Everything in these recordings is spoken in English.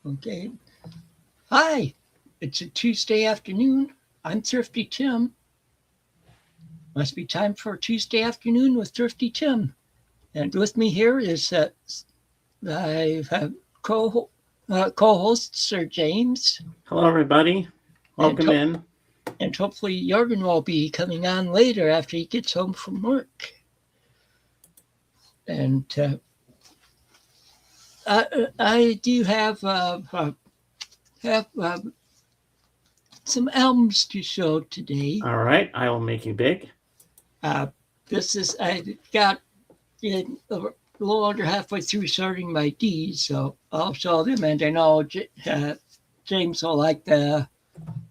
Okay. Hi, it's a Tuesday afternoon. I'm Thrifty Tim. Must be time for Tuesday afternoon with Thrifty Tim. And with me here is I have co-host Sir James, Hello, everybody. and Welcome in. and hopefully Jorgen will be coming on later after he gets home from work. And I do have some albums to show today. All right, I will make you big. Uh, I got in a little under halfway through sorting my D's, so I'll show them. And I know James will like the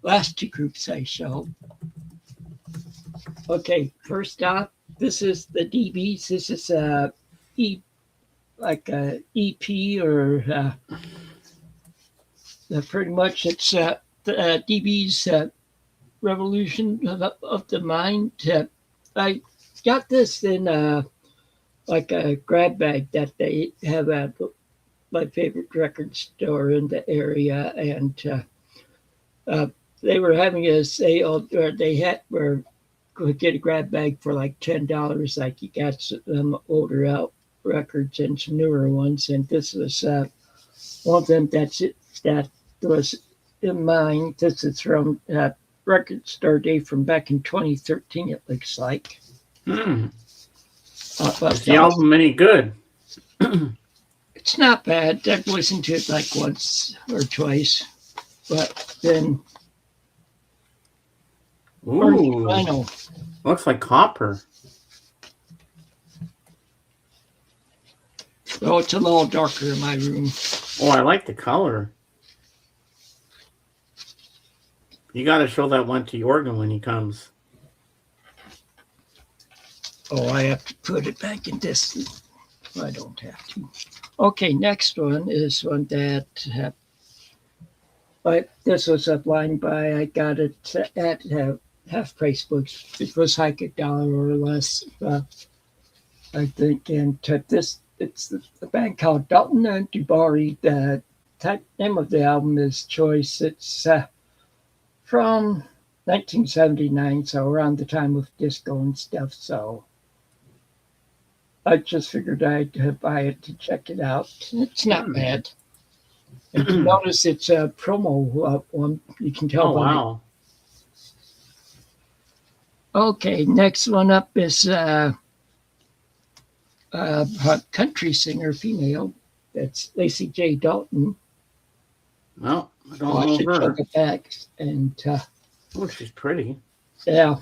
last two groups I show. Okay, first off, this is the DBs. This is like a EP or pretty much it's the DB's Revolution of the Mind. I got this in like a grab bag that they have at my favorite record store in the area, and they were having a sale, or were could get a grab bag for like $10. Like you got some older out records and some newer ones, and this was one of them that was in mine. This is from Record Store Day from back in 2013. It looks like. Is the album any good? It's not bad. I've listened to it like once or twice, but then Ooh, I know. Looks like copper. Oh, it's a little darker in my room. Oh, I like the color. You got to show that one to Jorgen when he comes. Oh, I have to put it back in this. I don't have to. Okay, next one is one that this was a blind buy. I got it at half price books. It was like $1 or less, I think. And it's the band called Dalton and Dubari. The name of the album is Choice. It's from 1979, so around the time of disco and stuff. So I just figured I'd buy it to check it out. It's not bad. And you notice it's a promo one. You can tell by wow. Okay, next one up is a country singer, female. That's Lacey J. Dalton. Well, I don't know her. It back and oh, she's pretty. Yeah.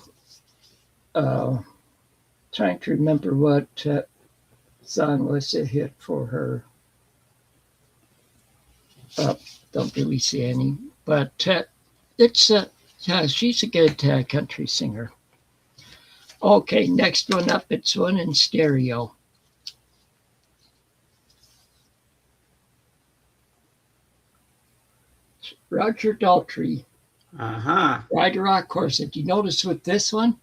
Trying to remember what song was a hit for her. Don't really see any, but it's she's a good country singer. Okay, next one up, it's one in stereo. Roger Daltrey. Ride a Rock Horse. Do you notice with this one?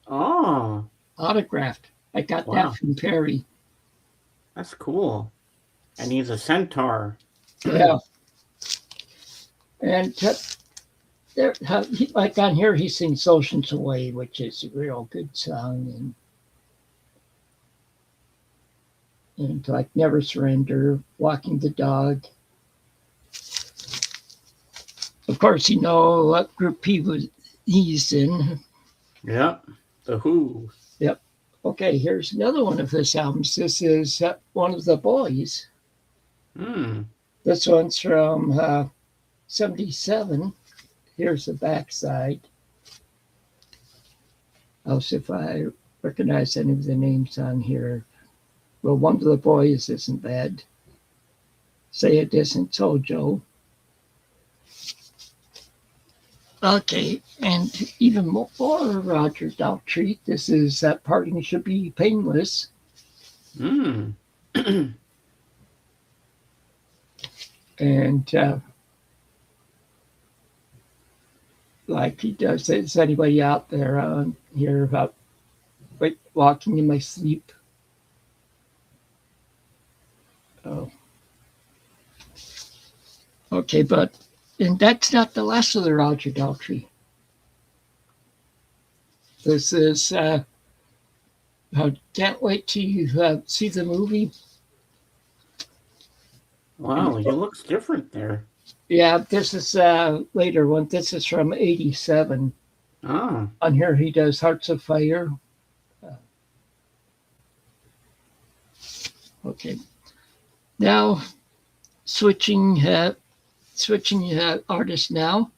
Oh. Autographed. I got that from Perry. That's cool. And he's a centaur. Yeah. And there, like on here, he sings Oceans Away, which is a real good song. And like Never Surrender, Walking the Dog. Of course, you know what group he's in. Yep, The Who. Yep. Okay, here's another one of his albums. This is One of the Boys. This one's from 77. Here's the backside. I'll see if I recognize any of the names on here. Well, One of the Boys isn't bad. Say It Isn't So, Joe. Okay, and even more Roger Daltrey. This is That Parting Should Be Painless. And like he does, is anybody out there on here about walking in my sleep? Oh. Okay, and that's not the last of the Roger Daltrey. This is, I can't wait till you see the movie. Wow, he looks different there. Yeah, this is later one. This is from '87. Ah, On here, he does Hearts of Fire. Okay, now switching artist now.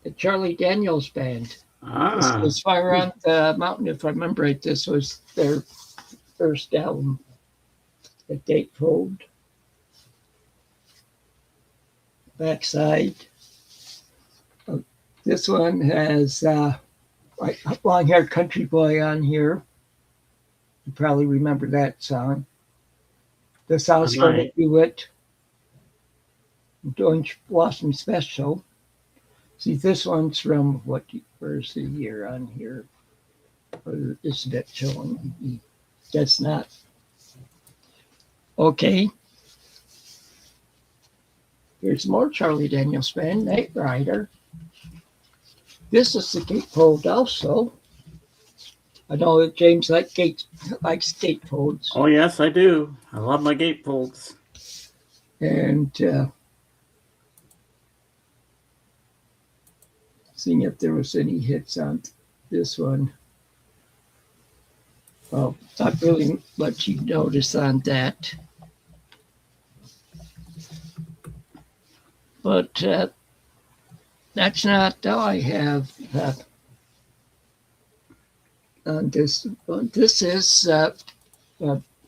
The Charlie Daniels Band. This ah. was Fire on the Mountain, if I remember right. This was their first album. The gatefold. Backside. This one has long-haired country boy on here. You probably remember that song. The South's Gonna Do It. Orange Blossom Special. See, this one's from where's the year on here? Or isn't it showing? That's not. Okay. Here's more Charlie Daniels Band, Night Rider. This is the gatefold also. I know that James likes gatefolds. Oh, yes, I do. I love my gatefolds. And seeing if there was any hits on this one. Well, not really much you notice on that. But that's not all I have on this one. This is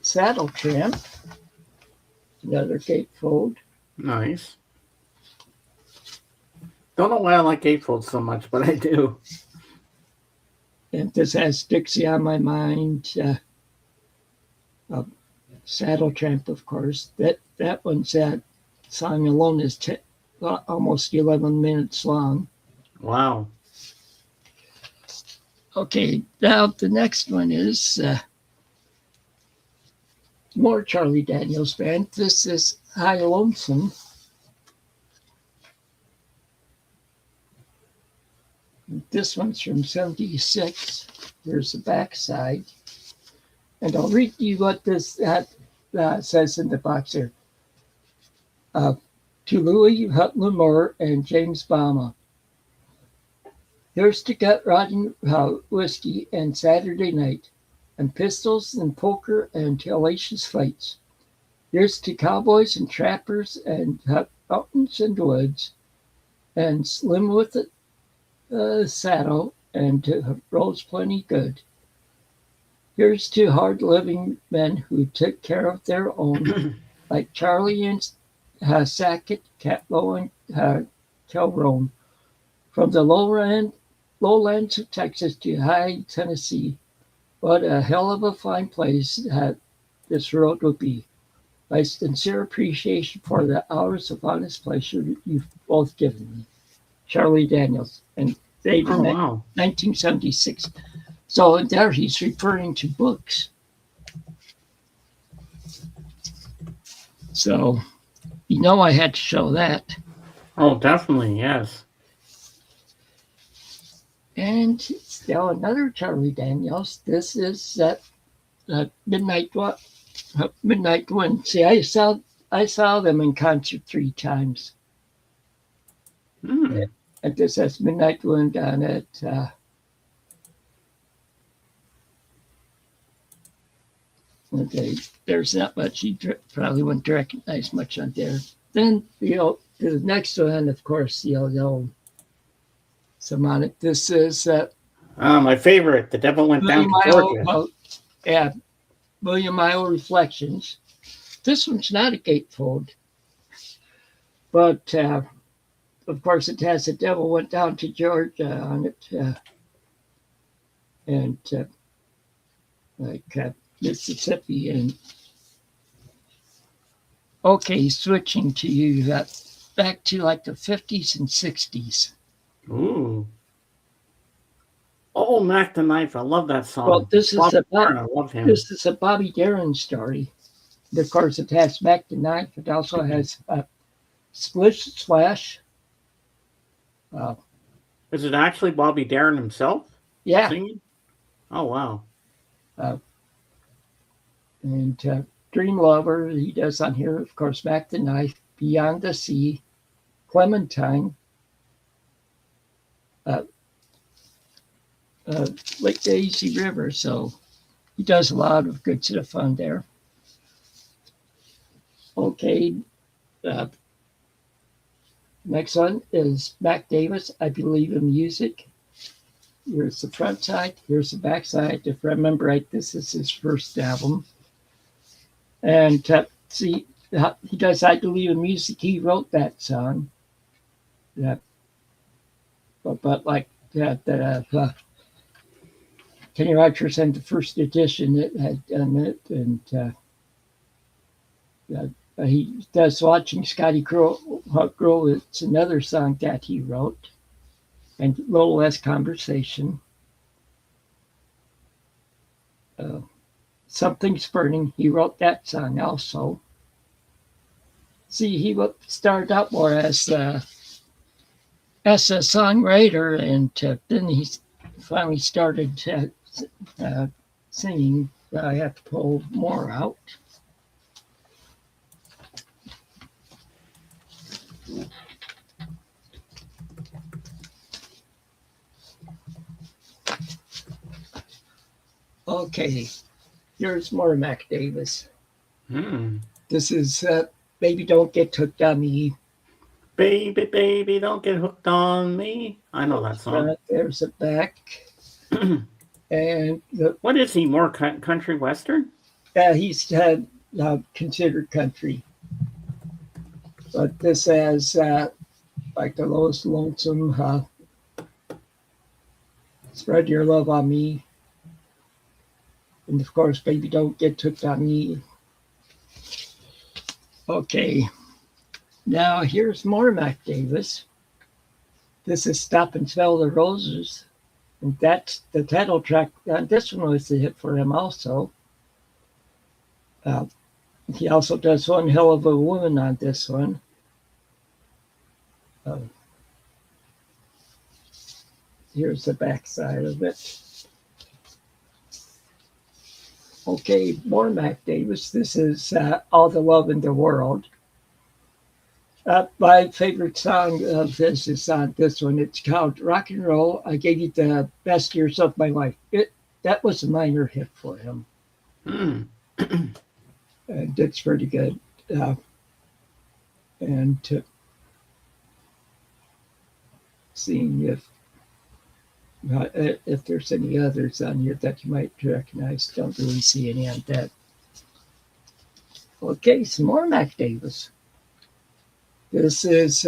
Saddle Tramp, another gatefold. Nice. Don't know why I like gatefolds so much, but I do. And this has Dixie on My Mind, Saddle Tramp, of course. That one's that song alone is almost 11 minutes long. Wow. Okay, now the next one is more Charlie Daniels Band. This is High Lonesome. This one's from '76. There's the backside. And I'll read you what this says in the box here. To Louis L'Amour and James Bama. Here's to gut rotting whiskey and Saturday night, and pistols and poker and hellacious fights. Here's to cowboys and trappers and mountains and woods, and slim with the saddle and to roads plenty good. Here's to hard-living men who took care of their own, like Charlie and Sackett, Catlow, and Calrone. From the lowlands of Texas to high Tennessee, what a hell of a fine place this road will be. My sincere appreciation for the hours of honest pleasure you've both given me. Charlie Daniels, and dated 1976. So there he's referring to books. So, I had to show that. Oh, definitely, yes. And still another Charlie Daniels. This is Midnight Wind. See, I saw them in concert 3 times. Mm. And this has Midnight Wind on it. Okay, there's not much. You probably wouldn't recognize much on there. Then, the next one, of course, you'll know some on it. This is my favorite, The Devil Went Down to Georgia. William Io Reflections. This one's not a gatefold, but of course it has The Devil Went Down to Georgia on it, and Mississippi. And okay, switching to you back to like the 50s and 60s. Ooh. Oh, Mac the Knife. I love that song. Well, this is I love him. This is a Bobby Darin story. of course, it has Back to Knife. It also has Splish Splash. Uh, Is it actually Bobby Darin himself yeah. singing? Oh, wow. And Dream Lover, he does on here, of course, Back to Knife, Beyond the Sea, Clementine, uh, Lake Daisy River. So he does a lot of good stuff on there. Okay. Next one is Mac Davis, I Believe in Music. Here's the front side. Here's the back side. If I remember right, this is his first album. And see, he does I Believe in Music. He wrote that song. But like that, Kenny Rogers and the first edition that had done it. And he does Watching Scotty Grow. It's another song that he wrote. And a little less conversation. Something's Burning. He wrote that song also. See, he started out more as a songwriter, and then he finally started singing. I have to pull more out. Okay, here's more Mac Davis. This is Baby Don't Get Hooked on Me. Baby, baby, don't get hooked on me. I know that song. There's a back. And what is he, more country western? He's considered country. But this has like the Lowest Lonesome, Spread Your Love on Me. And of course, Baby Don't Get Hooked on Me. Okay, now here's more Mac Davis. This is Stop and Smell the Roses. And that's the title track. This one was a hit for him also. He also does One Hell of a Woman on this one. Here's the backside of it. Okay, more Mac Davis. This is All the Love in the World. My favorite song of his is on this one. It's called Rock and Roll. I Gave You the Best Years of My Life. That was a minor hit for him. And it's pretty good. And seeing if there's any others on here that you might recognize. Don't really see any on that. Okay, some more Mac Davis. This is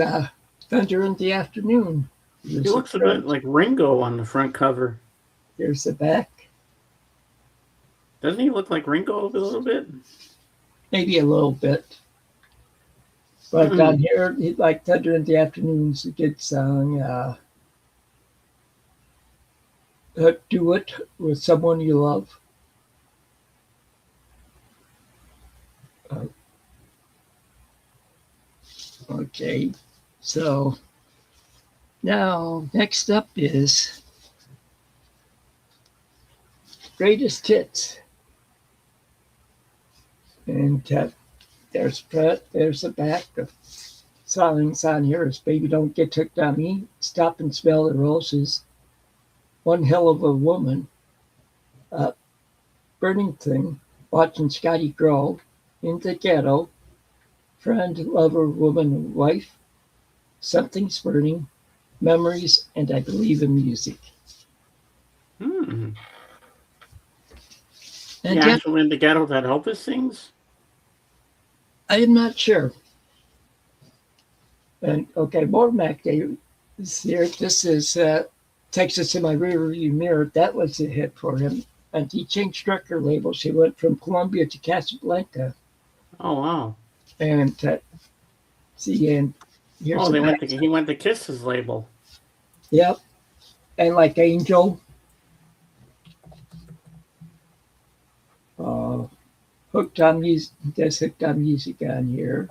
Thunder in the Afternoon. He looks a bit like Ringo on the front cover. There's the back. Doesn't he look like Ringo a little bit? Maybe a little bit. But down here, like Thunder in the Afternoon is a good song. Do It with Someone You Love. Okay, so now next up is Greatest Hits. And there's the back of songs on here is Baby Don't Get Hooked on Me, Stop and Smell the Roses, One Hell of a Woman, Burning Thing, Watching Scotty Grow, In the Ghetto, Friend, Lover, Woman, Wife, Something's Burning, Memories, and I Believe in Music. And actually In the Ghetto that Elvis sings? I am not sure. And okay, more Mac Davis here. This is Texas in My Rearview Mirror. That was a hit for him. And he changed record labels. He went from Columbia to Casablanca. Oh, wow. And and here's he went to Kiss's label. Yep. And like Angel. Hooked on Music. There's Hooked on Music on here.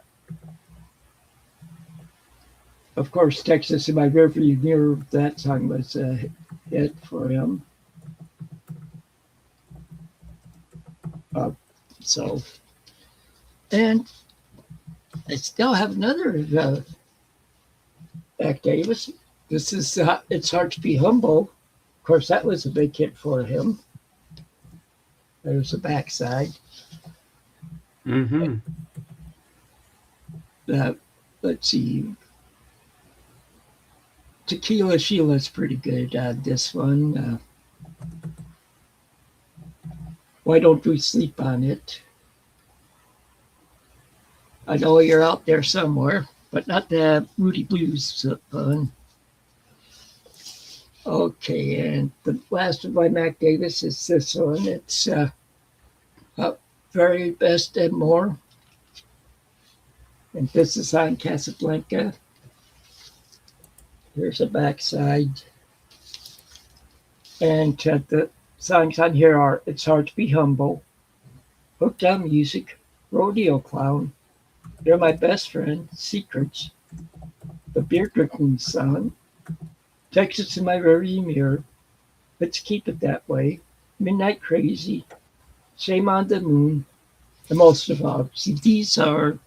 Of course, Texas in My Rearview Mirror, that song was a hit for him. So, and I still have another Mac Davis. This is It's Hard to Be Humble. Of course, that was a big hit for him. There's the backside. Mm-hmm. Let's see. Tequila Sheila's pretty good on this one. Why Don't We Sleep on It? I know you're out there somewhere, but not the Moody Blues one. Okay, and the last of my Mac Davis is this one. It's Very Best and More. And this is on Casablanca. Here's a backside. And the songs on here are It's Hard to Be Humble, Hooked on Music, Rodeo Clown, You're My Best Friend, Secrets, The Beer Drinking Song, Texas in My Rearview Mirror, Let's Keep It That Way, Midnight Crazy, Shame on the Moon, and most of all, see, these are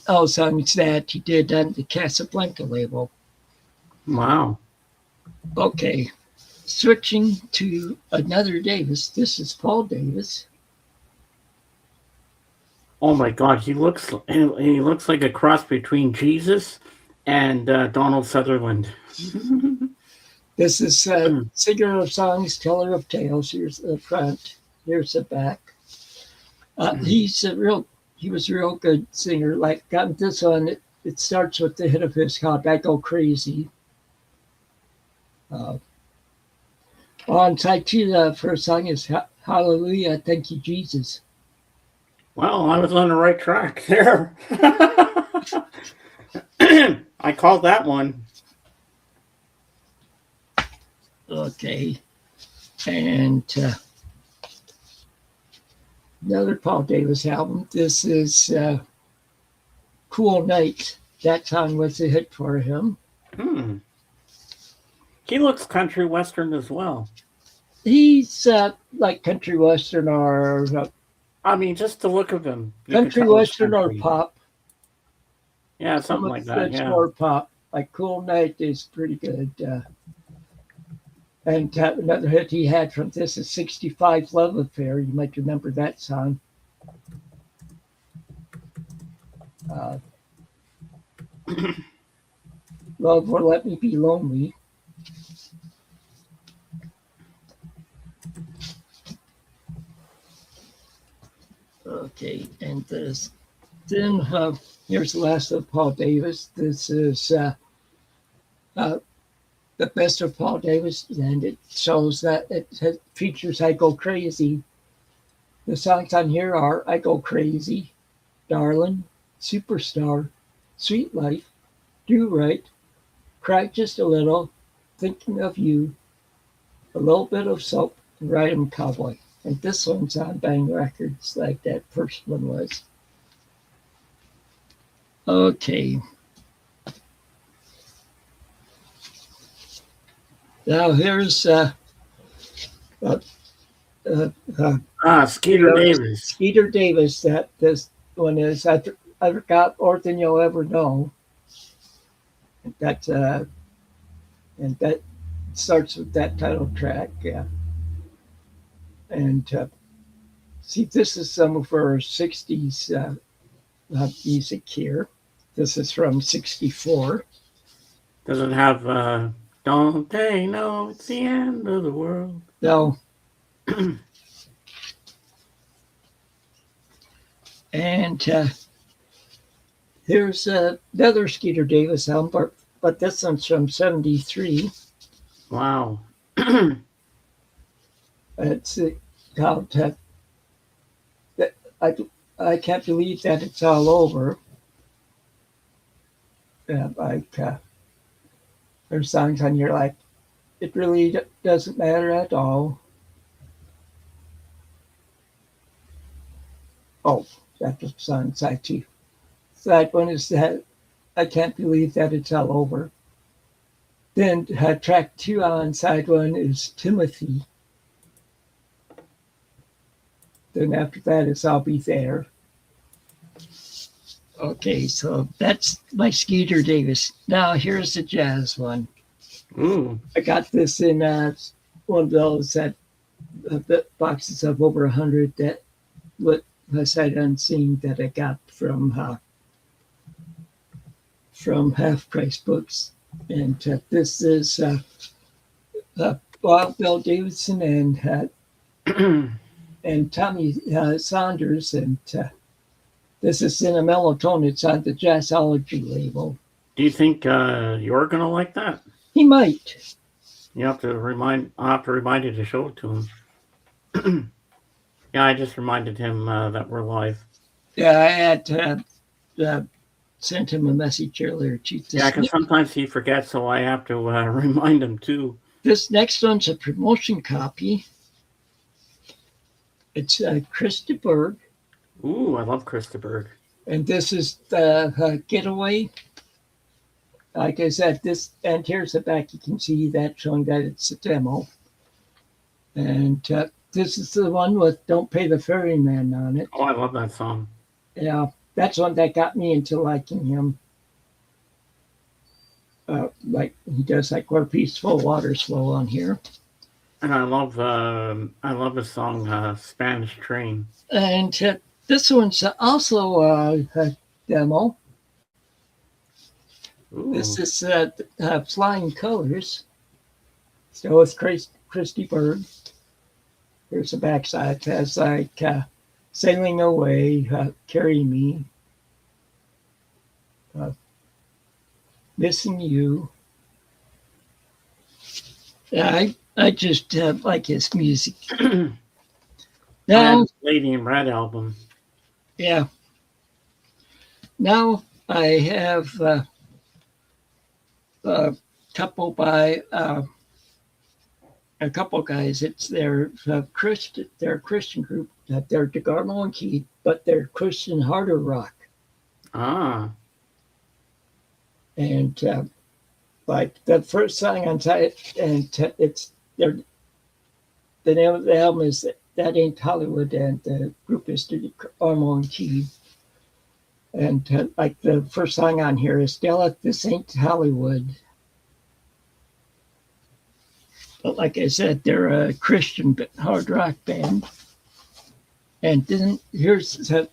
all songs that he did on the Casablanca label. Wow. Okay, switching to another Davis. This is Paul Davis. Oh my God, he looks like a cross between Jesus and Donald Sutherland. This is Singer of Songs, Teller of Tales. Here's the front. Here's the back. He was a real good singer. Like, got this one. It starts with the hit of his called "I Go Crazy." On side two, the first song is "Hallelujah, Thank You, Jesus." Well, I was on the right track there. I called that one. Okay, and another Paul Davis album. This is "Cool Night." That song was a hit for him. He looks country western as well. He's like country western or I mean, just the look of him. Country western or pop. Yeah, something like that. It's Yeah, more pop. Like "Cool Night" is pretty good. And another hit he had from this is "65 Love Affair." You might remember that song. "Love or Let Me Be Lonely." Okay, and then here's the last of Paul Davis. This is the best of Paul Davis, and it shows that it features "I Go Crazy." The songs on here are "I Go Crazy," "Darling," "Superstar," "Sweet Life," "Do Right," "Cry Just a Little," "Thinking of You," "A Little Bit of Soap," and "Ride 'Em Cowboy." And this one's on Bang Records, like that first one was. Okay. Now here's Skeeter Davis. Skeeter Davis. That this one is. I forgot "More Than You'll Ever Know." And that starts with that title track. Yeah. And see, this is some of her '60s music here. This is from '64. Does it have "Don't They Know It's the End of the World"? No. And here's another Skeeter Davis album, but this one's from '73. Wow. It's called I Can't Believe That It's All Over. There's songs on here like "It Really Doesn't Matter at All." Oh, that's a song side two. Side one is that I can't believe that it's all over. Then track two on side one is Timothy. Then after that is I'll Be There. Okay, so that's my Skeeter Davis. Now here's the jazz one. Ooh. I got this in one of those boxes of over 100 that what sight unseen that I got from Half Price Books, and this is Bob Bill Davidson and Tommy Saunders, and this is in a mellow It's on the Jazzology label. Do you think you're gonna like that? He might. I'll have to remind you to show it to him. Yeah, I just reminded him that we're live. Yeah, I had sent him a message earlier. Yeah, because sometimes he forgets, so I have to remind him too. This next one's a promotion copy. It's Krista Berg. Ooh, I love Krista Berg. And this is the Getaway. Like I said, and here's the back. You can see that showing that it's a demo. And this is the one with Don't Pay the Ferryman on it. Oh, I love that song. Yeah, that's one that got me into liking him. Like he does like Where Peaceful Waters Flow on here. And I love the song Spanish Train. And this one's also a demo. Ooh. This is Flying Colors. So it's Christy Berg. Here's the backside. It has like Sailing Away, Carry Me, Missing You. Yeah, I just like his music. Now, Lady in Red album. Yeah. Now I have a couple by a couple guys. It's their Christian group. They're DeGarmo and Keith, but they're Christian harder rock. Ah. And like the first song on side, and it's the name of the album is That Ain't Hollywood, and the group is DeGarmo and Keith. And like the first song on here is Stella, This Ain't Hollywood. But like I said, they're a Christian hard rock band. And then here's a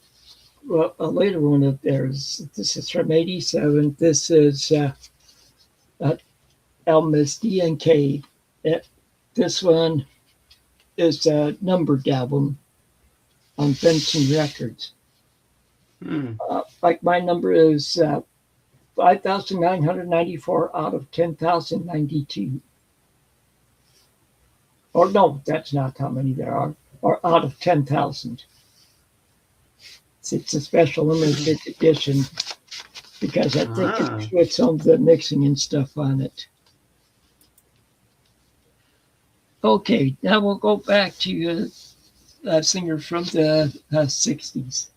later one of theirs. This is from '87. This is album is D&K. This one is a numbered album on Benson Records. Like my number is 5,994 out of 10,092. Or no, that's not how many there are. Or out of 10,000. It's a special limited edition because I think it's with some of the mixing and stuff on it. Okay, now we'll go back to a singer from the 60s.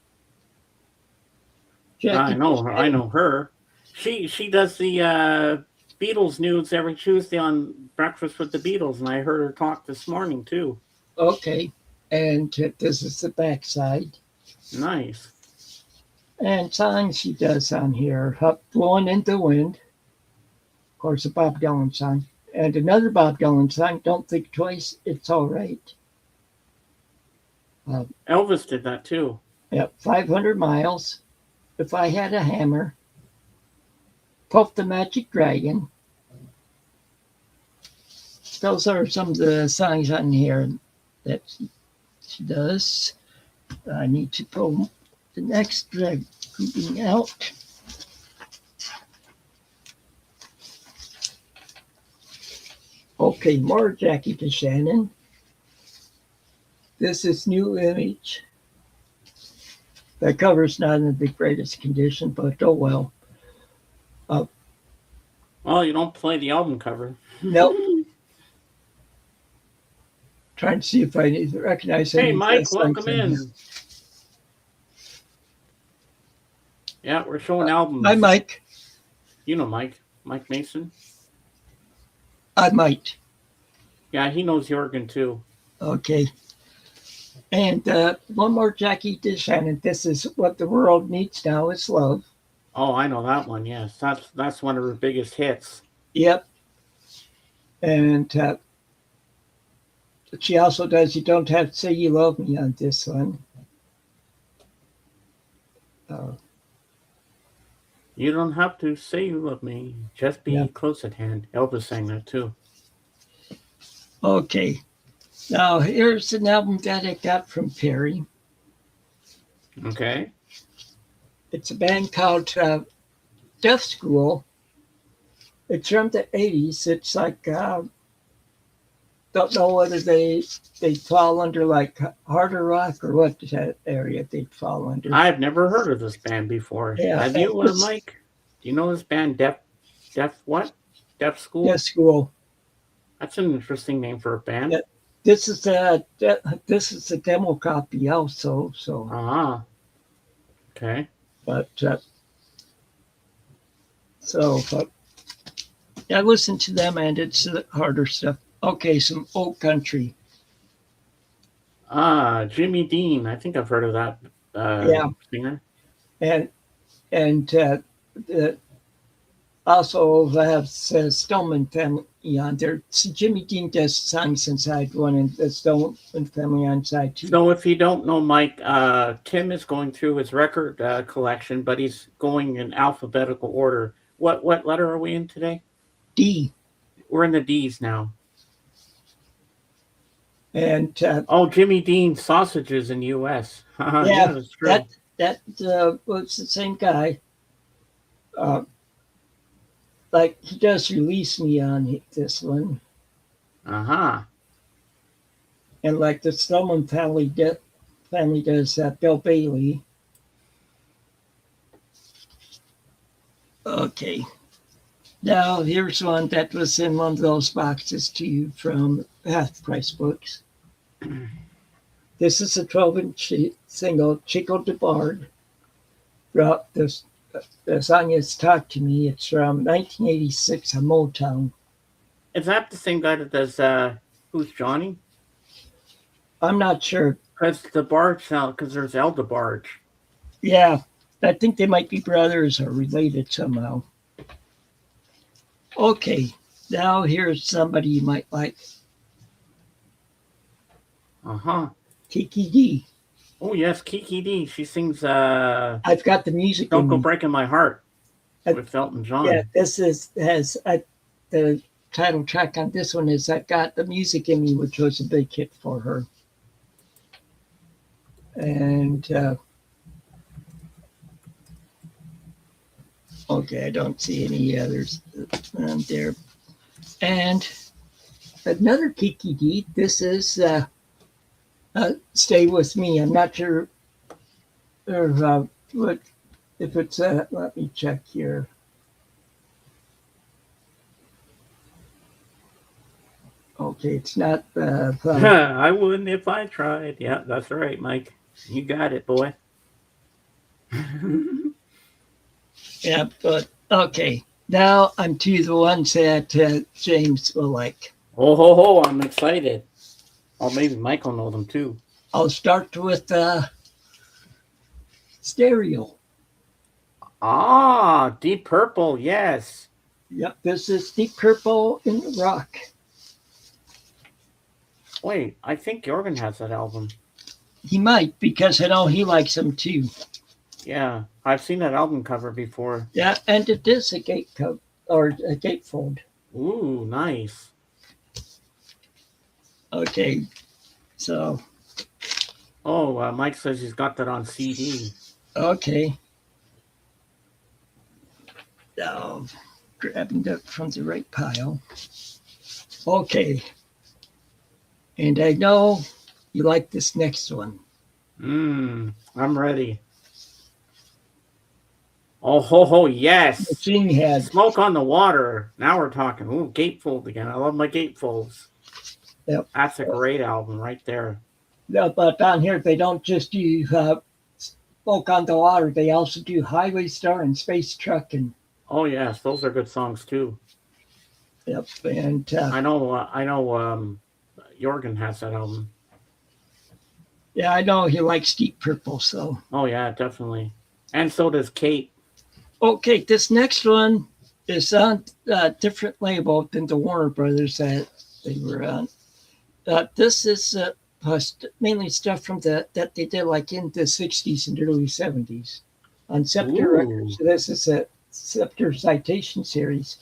I know her. She does the Beatles news every Tuesday on Breakfast with the Beatles, and I heard her talk this morning too. Okay, and this is the backside. Nice. And songs she does on here, Blowing in the Wind, of course, a Bob Dylan song, and another Bob Dylan song, Don't Think Twice, It's All Right. Elvis did that too. Yep, 500 Miles, If I Had a Hammer, Puff the Magic Dragon. Those are some of the songs on here that she does. I need to pull the next grouping out. Okay, more Jackie DeShannon. This is New Image. The cover's not in the greatest condition, but oh well. Well, you don't play the album cover. Nope. Trying to see if I recognize any. Hey, Mike, welcome in. Yeah, we're showing albums. I might. You know Mike Mason. I might. Yeah, he knows the organ too. Okay. And one more Jackie DeShannon. This is what the world needs now is love. Oh, I know that one. Yes, that's one of her biggest hits. Yep. And she also does You Don't Have to Say You Love Me on this one. You don't have to say you love me. Just be close at hand. Elvis sang that too. Okay. Now, here's an album that I got from Perry. Okay. It's a band called Deaf School. It's from the 80s. It's like, don't know whether they fall under like harder rock or what area they'd fall under. I've never heard of this band before. Yeah, have you, Mike? Do you know this band, Deaf what? Deaf School? Deaf School. That's an interesting name for a band. Yeah. This is a demo copy also. So. Okay. But I listened to them, and it's harder stuff. Okay, some old country. Jimmy Dean. I think I've heard of that singer. And also have Stoneman family on there. Jimmy Dean does songs inside one, and the Stoneman family on side two. So if you don't know, Mike, Tim is going through his record collection, but he's going in alphabetical order. What letter are we in today? D. We're in the D's now. And Jimmy Dean sausages in U.S. Yeah, that's true. That was the same guy. Like he does Release Me on this one. And like the Stoneman family does Bill Bailey. Okay. Now here's one that was in one of those boxes to you from Half Price Books. This is a 12-inch single, Chico DeBard. The song is Talk to Me. It's from 1986 on Motown. Is that the same guy that does Who's Johnny? I'm not sure. Because the Barge sound, because there's Elda Barge. Yeah, I think they might be brothers or related somehow. Okay, now here's somebody you might like. Kiki D. Oh, yes, Kiki D. She sings I've got the music. Don't Go Breaking My Heart with Elton John. Yeah, this has the title track on this one is I've Got the Music in Me, which was a big hit for her. And okay, I don't see any others there. And another Kiki D. This is Stay With Me. I'm not sure what if it's. Let me check here. Okay, it's not. I wouldn't if I tried. Yeah, that's right, Mike. You got it, boy. Yeah, but okay. Now I'm to the ones that James will like. Oh, I'm excited. Or maybe Mike will know them too. I'll start with Stereo. Deep Purple, yes. Yep, this is Deep Purple in the Rock. Wait, I think Jorgen has that album. He might, because I know he likes them too. Yeah, I've seen that album cover before. Yeah, and it is a gatefold. Ooh, nice. Okay, so. Mike says he's got that on CD. Okay. Grabbing that from the right pile. Okay. And I know you like this next one. I'm ready. Oh, yes. Machine Head. Smoke on the Water. Now we're talking. Ooh, gatefold again. I love my gatefolds. Yep. That's a great album right there. Yeah, but down here they don't just use Smoke on the Water. They also do Highway Star and Space Truckin'. Oh yes, those are good songs too. Yep, and I know. Jorgen has that album. yeah, I know he likes Deep Purple. So Oh yeah, definitely. And so does Kate. okay, this next one is on a different label than the Warner Brothers that they were on. This is mainly stuff from that they did like in the '60s and early '70s on Scepter Records. Ooh. So this is a Scepter Citation series.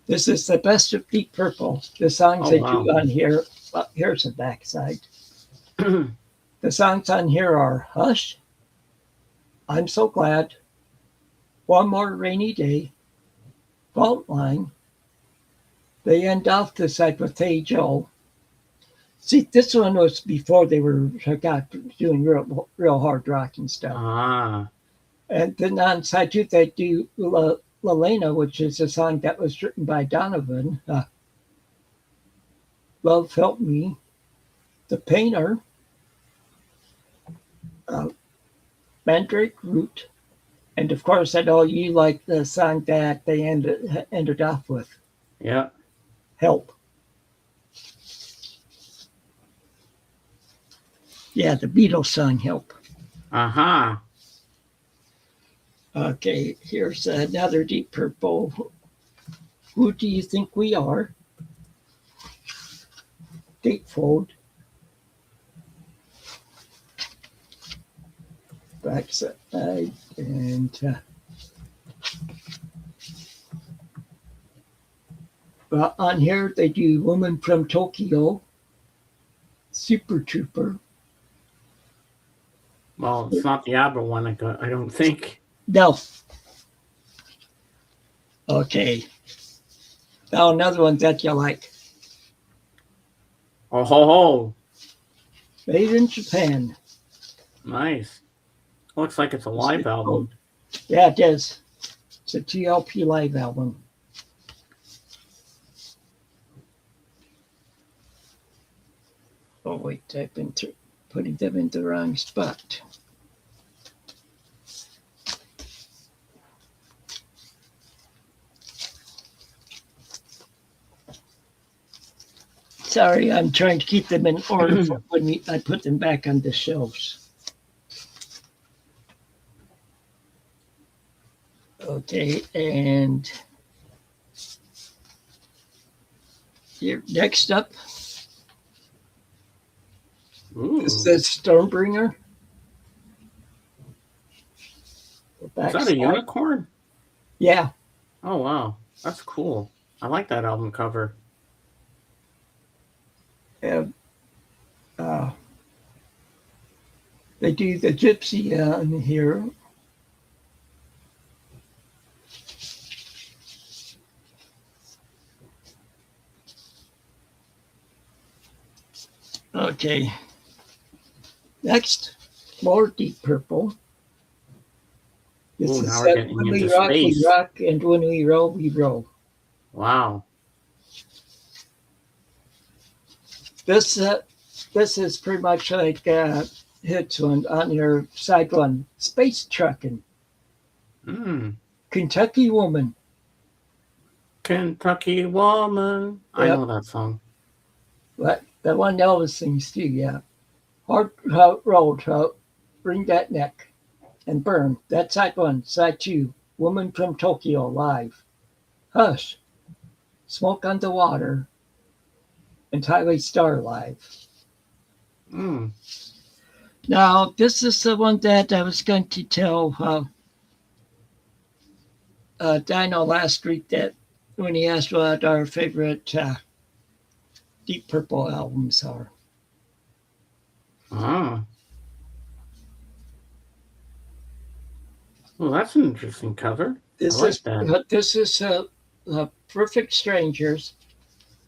This is the best of Deep Purple. The songs Oh they wow. do on here. Here's the backside. The songs on here are "Hush," "I'm So Glad," "One More Rainy Day," "Fault Line." They end off the side with "Hey Joe." See, this one was before they got doing real hard rock and stuff. Ah. And then on side two, they do Lelena, which is a song that was written by Donovan. Love Help Me, The Painter, uh, Mandrake Root, and of course, I know you like the song that they ended off with, Yeah. Help. Yeah, the Beatles song, Help. Aha. Okay, here's another Deep Purple. Who Do You Think We Are? Gatefold. Backside. And on here, they do Woman from Tokyo, Super Trooper. Well, it's not the ABBA one. I don't think. No. Okay. Now another one that you like. Oh ho ho. Made in Japan. Nice. Looks like it's a live album. Yeah, it is. It's a TLP live album. Oh wait, I've been putting them in the wrong spot. Sorry, I'm trying to keep them in order for when I put them back on the shelves. Okay, and here, next up, Ooh. this is Stormbringer. Is that a unicorn? Yeah. Oh wow. That's cool. I like that album cover. And, they do the gypsy on here. Okay. Next, more Deep Purple. This Ooh, is now we're getting When We into Rock, We space. Rock, and When We Roll, We Roll. Wow. This is pretty much like hits on your side one. Space Truckin', Mm. Kentucky Woman. Kentucky Woman. I Yep. know that song. That one Elvis sings too, yeah. Hard Road, Bring That Neck, and Burn. That's side one. Side two, Woman from Tokyo, live. Hush, Smoke on the Water, and Highway Star, live. Mm. Now, this is the one that I was going to tell Dino last week that when he asked what our favorite Deep Purple albums are. Ah. Well, that's an interesting cover. This I like is that. this is Perfect Strangers.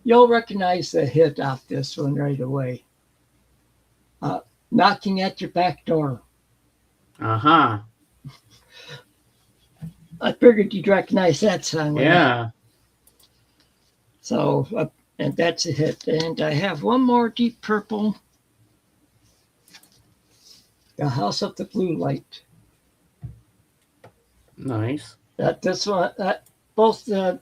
You'll recognize the hit off this one right away. Knocking at Your Back Door. Uh-huh. I figured you'd recognize that song. Yeah. So, and that's a hit. And I have one more Deep Purple. The House of the Blue Light. Nice. This one, both the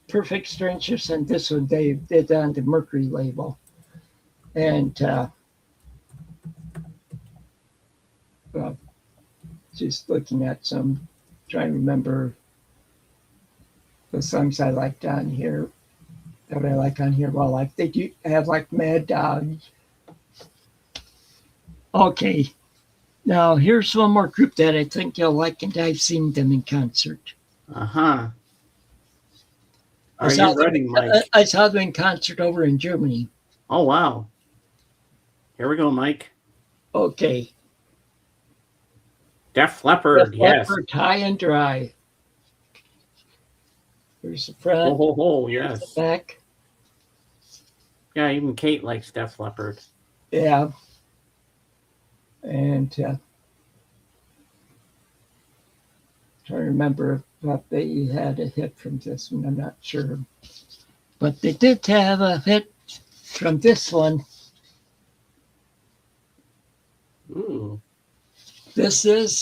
Perfect Strangers and this one they did on the Mercury label, and well, just looking at some, trying to remember the songs I liked on here. That I like on here. Well, like they do have like Mad Dog. Okay, now here's one more group that I think you'll like, and I've seen them in concert. Uh-huh. Are you ready, Mike? I saw them in concert over in Germany. Oh, wow. Here we go, Mike. Okay. Def Leppard, yes. Leppard, High and Dry. Here's the front. Oh, yes. The back. Yeah, even Kate likes Def Leppard. Yeah. And trying to remember if they had a hit from this one. I'm not sure. But they did have a hit from this one. Ooh. This is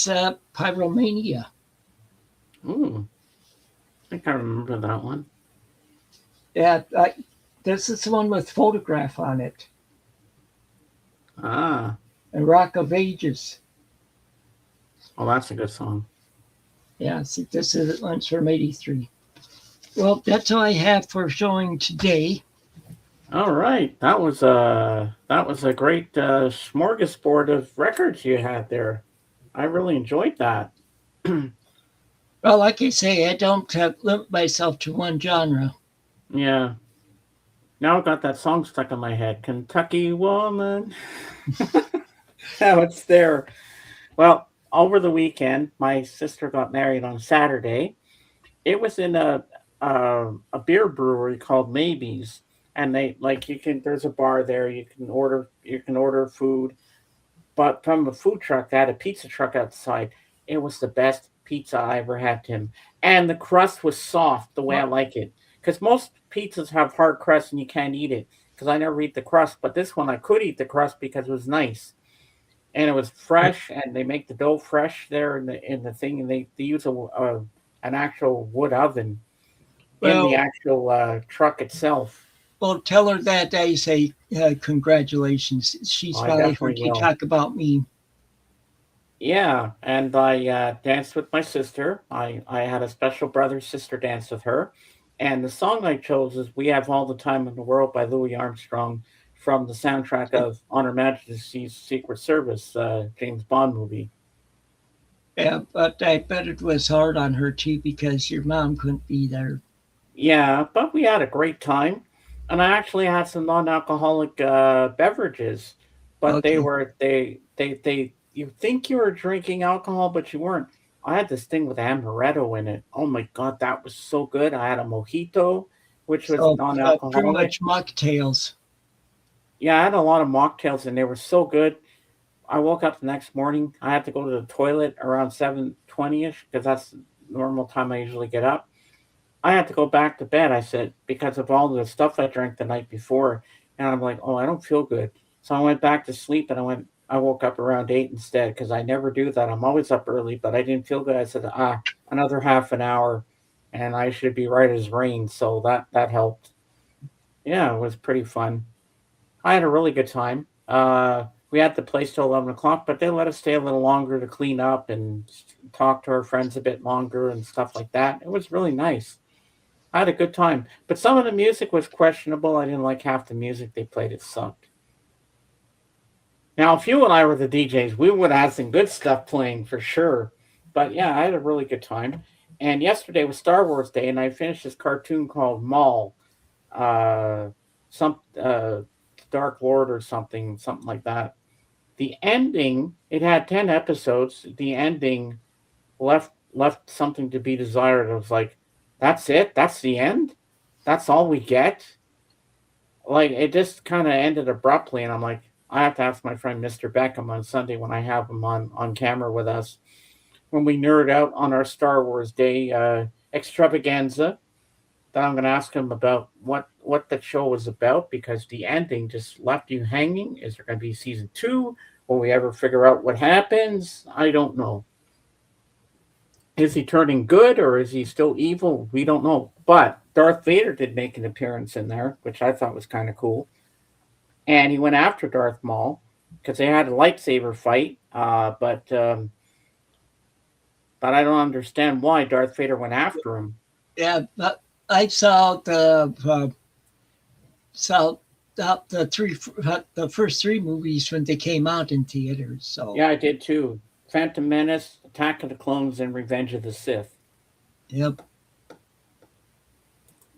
Pyromania. Ooh. I think I remember that one. Yeah, this is the one with Photograph on it. Ah. And Rock of Ages. Oh, that's a good song. Yeah, see, this is one's from '83. Well, that's all I have for showing today. All right, that was a great smorgasbord of records you had there. I really enjoyed that. Well, like I say, I don't limit myself to one genre. Yeah. Now I've got that song stuck in my head, Kentucky Woman. Now it's there. Well, over the weekend, my sister got married on Saturday. It was in a beer brewery called Maybe's, and they like you can. There's a bar there. You can order food, but from a food truck, they had a pizza truck outside. It was the best pizza I ever had, Tim, and the crust was soft the way I like it. Because most pizzas have hard crust and you can't eat it. Because I never eat the crust, but this one I could eat the crust because it was nice. And it was fresh, and they make the dough fresh there in the thing, and they use an actual wood oven in the actual truck itself. Well, tell her that I say congratulations. She's probably heard you talk about me. Yeah, and I danced with my sister. I had a special brother-sister dance with her. And the song I chose is "We Have All the Time in the World" by Louis Armstrong from the soundtrack of On Her Majesty's Secret Service, James Bond movie. Yeah, but I bet it was hard on her too because your mom couldn't be there. Yeah, but we had a great time. And I actually had some non-alcoholic beverages, but they you think you were drinking alcohol, but you weren't. I had this thing with amaretto in it. Oh my God, that was so good. I had a mojito, which was non-alcoholic. Pretty much mocktails. Yeah, I had a lot of mocktails, and they were so good. I woke up the next morning. I had to go to the toilet around 7:20ish because that's the normal time I usually get up. I had to go back to bed. I said because of all the stuff I drank the night before, and I'm like, oh, I don't feel good. So I went back to sleep, and I woke up around 8 instead because I never do that. I'm always up early, but I didn't feel good. I said, another half an hour, and I should be right as rain. So that helped. Yeah, it was pretty fun. I had a really good time. We had the place till 11 o'clock, but they let us stay a little longer to clean up and talk to our friends a bit longer and stuff like that. It was really nice. I had a good time, but some of the music was questionable. I didn't like half the music they played. It sucked. Now, if you and I were the DJs, we would have some good stuff playing for sure. But yeah, I had a really good time. And yesterday was Star Wars Day, and I finished this cartoon called Maul, uh, some Dark Lord or something like that. The ending, it had 10 episodes. The ending left something to be desired. It was like, that's it. That's the end. That's all we get. Like it just kind of ended abruptly, and I'm like, I have to ask my friend Mr. Beckham on Sunday when I have him on camera with us when we nerd out on our Star Wars Day extravaganza. That I'm going to ask him about what the show was about because the ending just left you hanging. Is there going to be season 2 Will we ever figure out what happens? I don't know. Is he turning good or is he still evil? We don't know. But Darth Vader did make an appearance in there, which I thought was kind of cool. And he went after Darth Maul because they had a lightsaber fight. But I don't understand why Darth Vader went after him. Yeah, but I saw the first three movies when they came out in theaters. So Yeah, I did too. Phantom Menace, Attack of the Clones, and Revenge of the Sith. yep.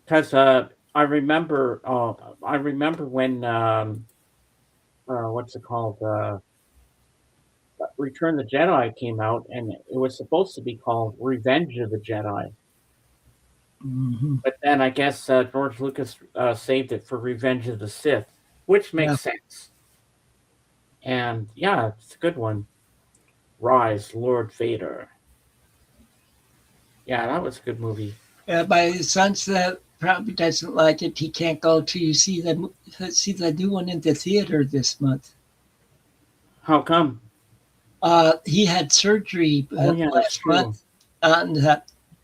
Because I remember when what's it called? Return of the Jedi came out, and it was supposed to be called Revenge of the Jedi. Hmm. But then I guess George Lucas saved it for Revenge of the Sith, which Yeah. makes sense. And yeah, it's a good one. Rise, Lord Vader. Yeah, that was a good movie. My son that probably doesn't like it. He can't go to see the new one in the theater this month. How come? He had surgery Oh yeah, that's last true. month,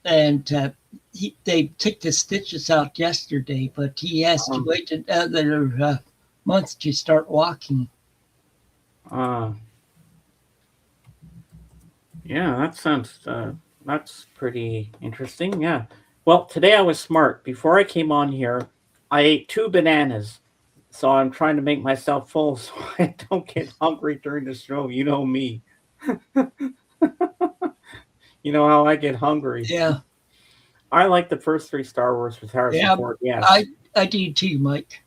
and they took the stitches out yesterday, but he has to Um, wait another month to start walking. uh, yeah, that's pretty interesting. Yeah. Well, today I was smart. Before I came on here, I ate two bananas. So I'm trying to make myself full so I don't get hungry during the show. You know me. You know how I get hungry. Yeah, I like the first three Star Wars with Harrison yeah, Ford. I Yes. I do too, Mike.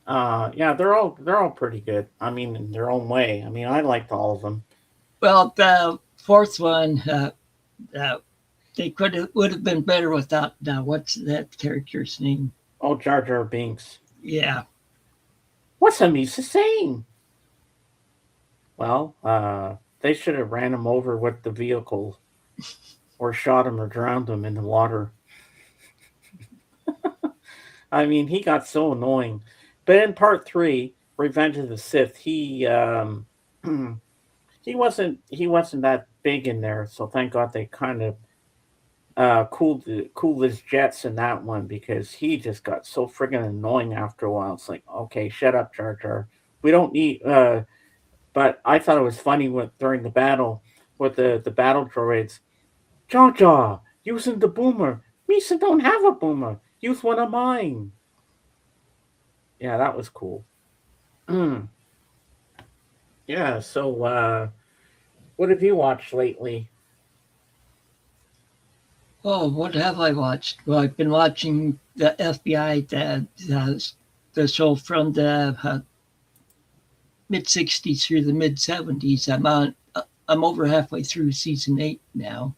Yeah, they're all pretty good. I mean, in their own way. I mean, I liked all of them. Well, the fourth one, uh, they could have would have been better without what's that character's name? Oh, Jar Jar Binks. Yeah, What's Amisa saying? Well, they should have ran him over with the vehicle, or shot him, or drowned him in the water. I mean, he got so annoying. But in part three, Revenge of the Sith, he wasn't that big in there. So thank God they kind of cooled his jets in that one because he just got so friggin' annoying after a while. It's like, okay, shut up, Jar Jar. We don't need. But I thought it was funny during the battle with the battle droids. Jar Jar using the boomer. Misa don't have a boomer. Use one of mine. Yeah, that was cool. Mm. Yeah. So, what have you watched lately? oh, what have I watched? Well, I've been watching the FBI, the show from the mid '60s through the mid '70s. I'm over halfway through season 8 now.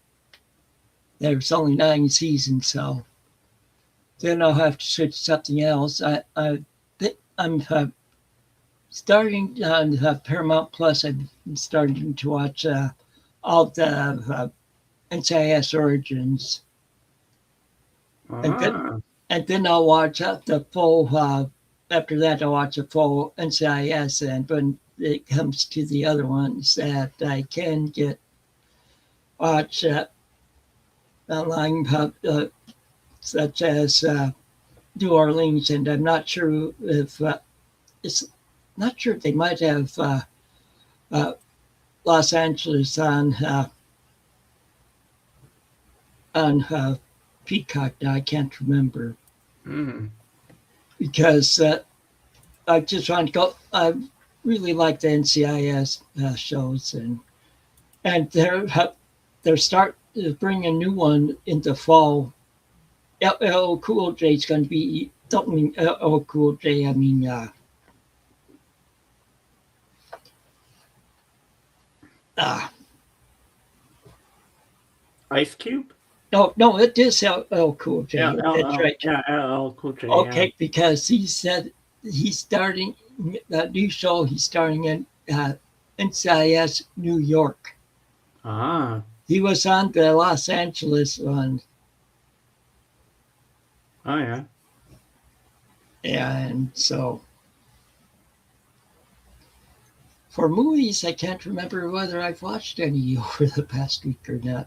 There's only 9 seasons, so then I'll have to switch to something else. I'm starting on Paramount Plus. I'm starting to watch all the NCIS Origins, and then Ah, and then I'll watch the full. After that, I'll watch a full NCIS, and when it comes to the other ones that I can get watch online, such as New Orleans, and I'm not sure if it's not sure they might have uh, Los Angeles on Peacock. Now I can't remember mm. because I just want to go. I really like the NCIS shows, and they're start to bring a new one into fall. LL Cool J is going to be. Don't mean LL Cool J. I mean uh, Ice Cube. no, it is LL Cool Yeah, J. That's right. Yeah, LL Cool J. Yeah. Okay, because he said he's starting that new show. He's starting in NCIS New York. Ah, He was on the Los Angeles one, oh yeah. and so For movies, I can't remember whether I've watched any over the past week or not.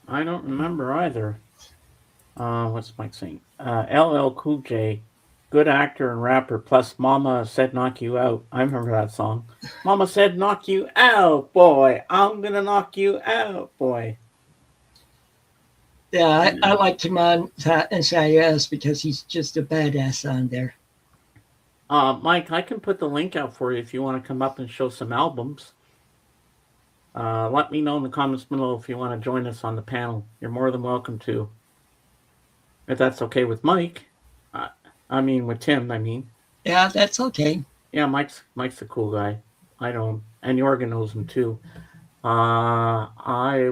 I don't remember either. What's Mike saying? LL Cool J, good actor and rapper. Plus, Mama said knock you out. I remember that song. Mama said knock you out, boy. I'm gonna knock you out, boy. Yeah, I Yeah. liked him on NCIS because he's just a badass on there. Mike, I can put the link out for you if you want to come up and show some albums. Let me know in the comments below if you want to join us on the panel. You're more than welcome to, if that's okay with Mike. Uh, I mean, with Tim. I mean, Yeah, that's okay. yeah, Mike's a cool guy. I know him, and Jorgen knows him too. I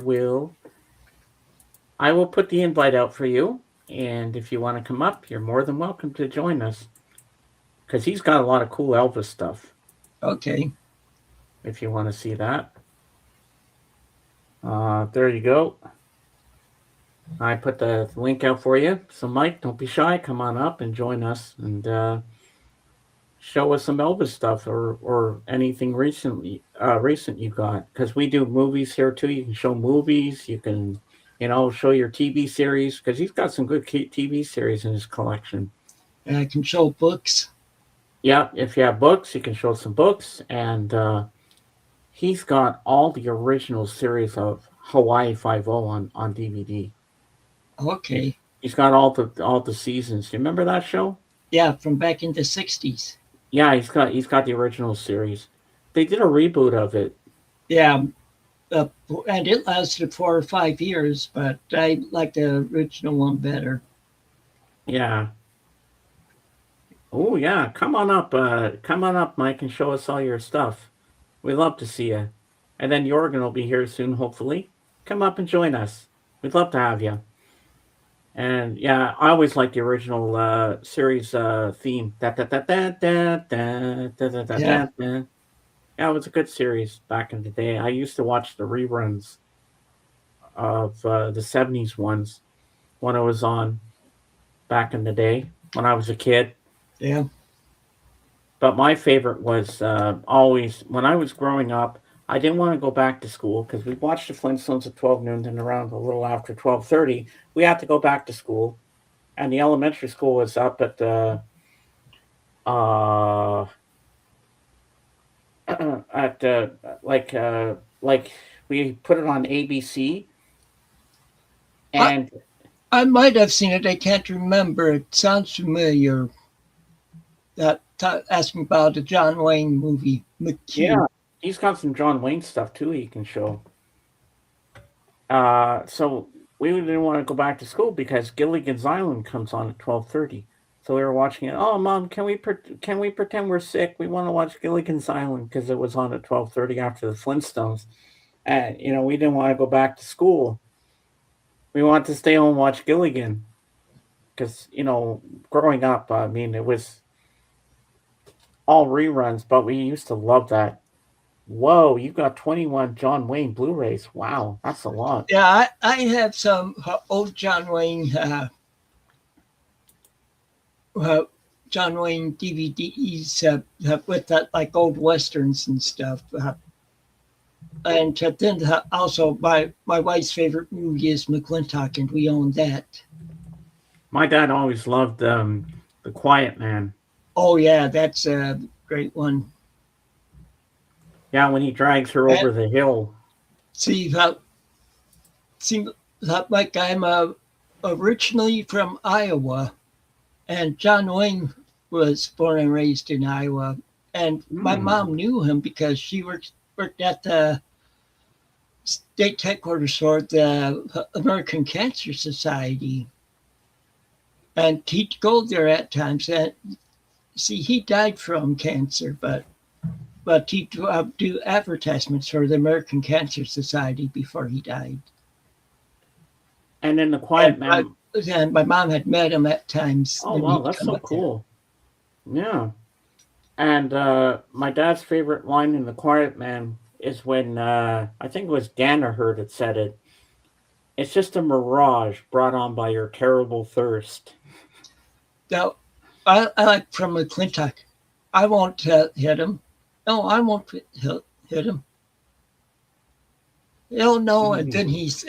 will put the invite out for you, and if you want to come up, you're more than welcome to join us because he's got a lot of cool Elvis stuff. Okay. If you want to see that, there you go. I put the link out for you. So, Mike, don't be shy. Come on up and join us and show us some Elvis stuff or anything recent you got. Because we do movies here too. You can show movies. You can, show your TV series because he's got some good TV series in his collection. And I can show books. Yeah, if you have books, you can show some books. And he's got all the original series of Hawaii Five O on DVD. Okay. He's got all the seasons. Do you remember that show? Yeah, from back in the 60s. Yeah, he's got the original series. They did a reboot of it. Yeah, and it lasted 4 or 5 years, but I like the original one better. Yeah. Oh yeah. Come on up, Mike, and show us all your stuff. We'd love to see you. And then Jorgen will be here soon, hopefully. Come up and join us. We'd love to have you. And yeah, I always like the original series theme. Da, da, da, da, da, da, da, da, da, Yeah, da, da. Yeah, it was a good series back in the day. I used to watch the reruns of the '70s ones when it was on back in the day when I was a kid. yeah. But my favorite was always when I was growing up. I didn't want to go back to school because we watched the Flintstones at 12 noon, and around a little after 12:30, we had to go back to school. And the elementary school was up at uh, at like we put it on ABC, I, and I might have seen it. I can't remember. It sounds familiar. Ask me about the John Wayne movie, McHugh. yeah, he's got some John Wayne stuff too. He can show. So we didn't want to go back to school because Gilligan's Island comes on at 12:30. So we were watching it. Oh, mom, can we pretend we're sick? We want to watch Gilligan's Island because it was on at 12:30 after the Flintstones. And we didn't want to go back to school. We wanted to stay home and watch Gilligan because growing up, I mean, it was all reruns, but we used to love that. Whoa, you got 21 John Wayne Blu-rays. Wow, that's a lot. Yeah, I have some old John Wayne DVDs with that like old westerns and stuff. And then also my wife's favorite movie is McClintock, and we own that. My dad always loved The Quiet Man. Oh yeah, that's a great one. Yeah, when he drags her And over the hill. see see that like I'm originally from Iowa, and John Wayne was born and raised in Iowa, and my Hmm. mom knew him because she worked at the state headquarters for the American Cancer Society, and he'd go there at times. And see, he died from cancer, but he'd do advertisements for the American Cancer Society before he died. And then The Quiet And my, Man. and my mom had met him at times Oh when wow, he'd that's come so up there. cool. Yeah. And my dad's favorite line in The Quiet Man is when I think it was Danaher that said it. It's just a mirage brought on by your terrible thirst. Now, I like from McClintock. I won't hit him. No, I won't hit him. Oh no, and then he's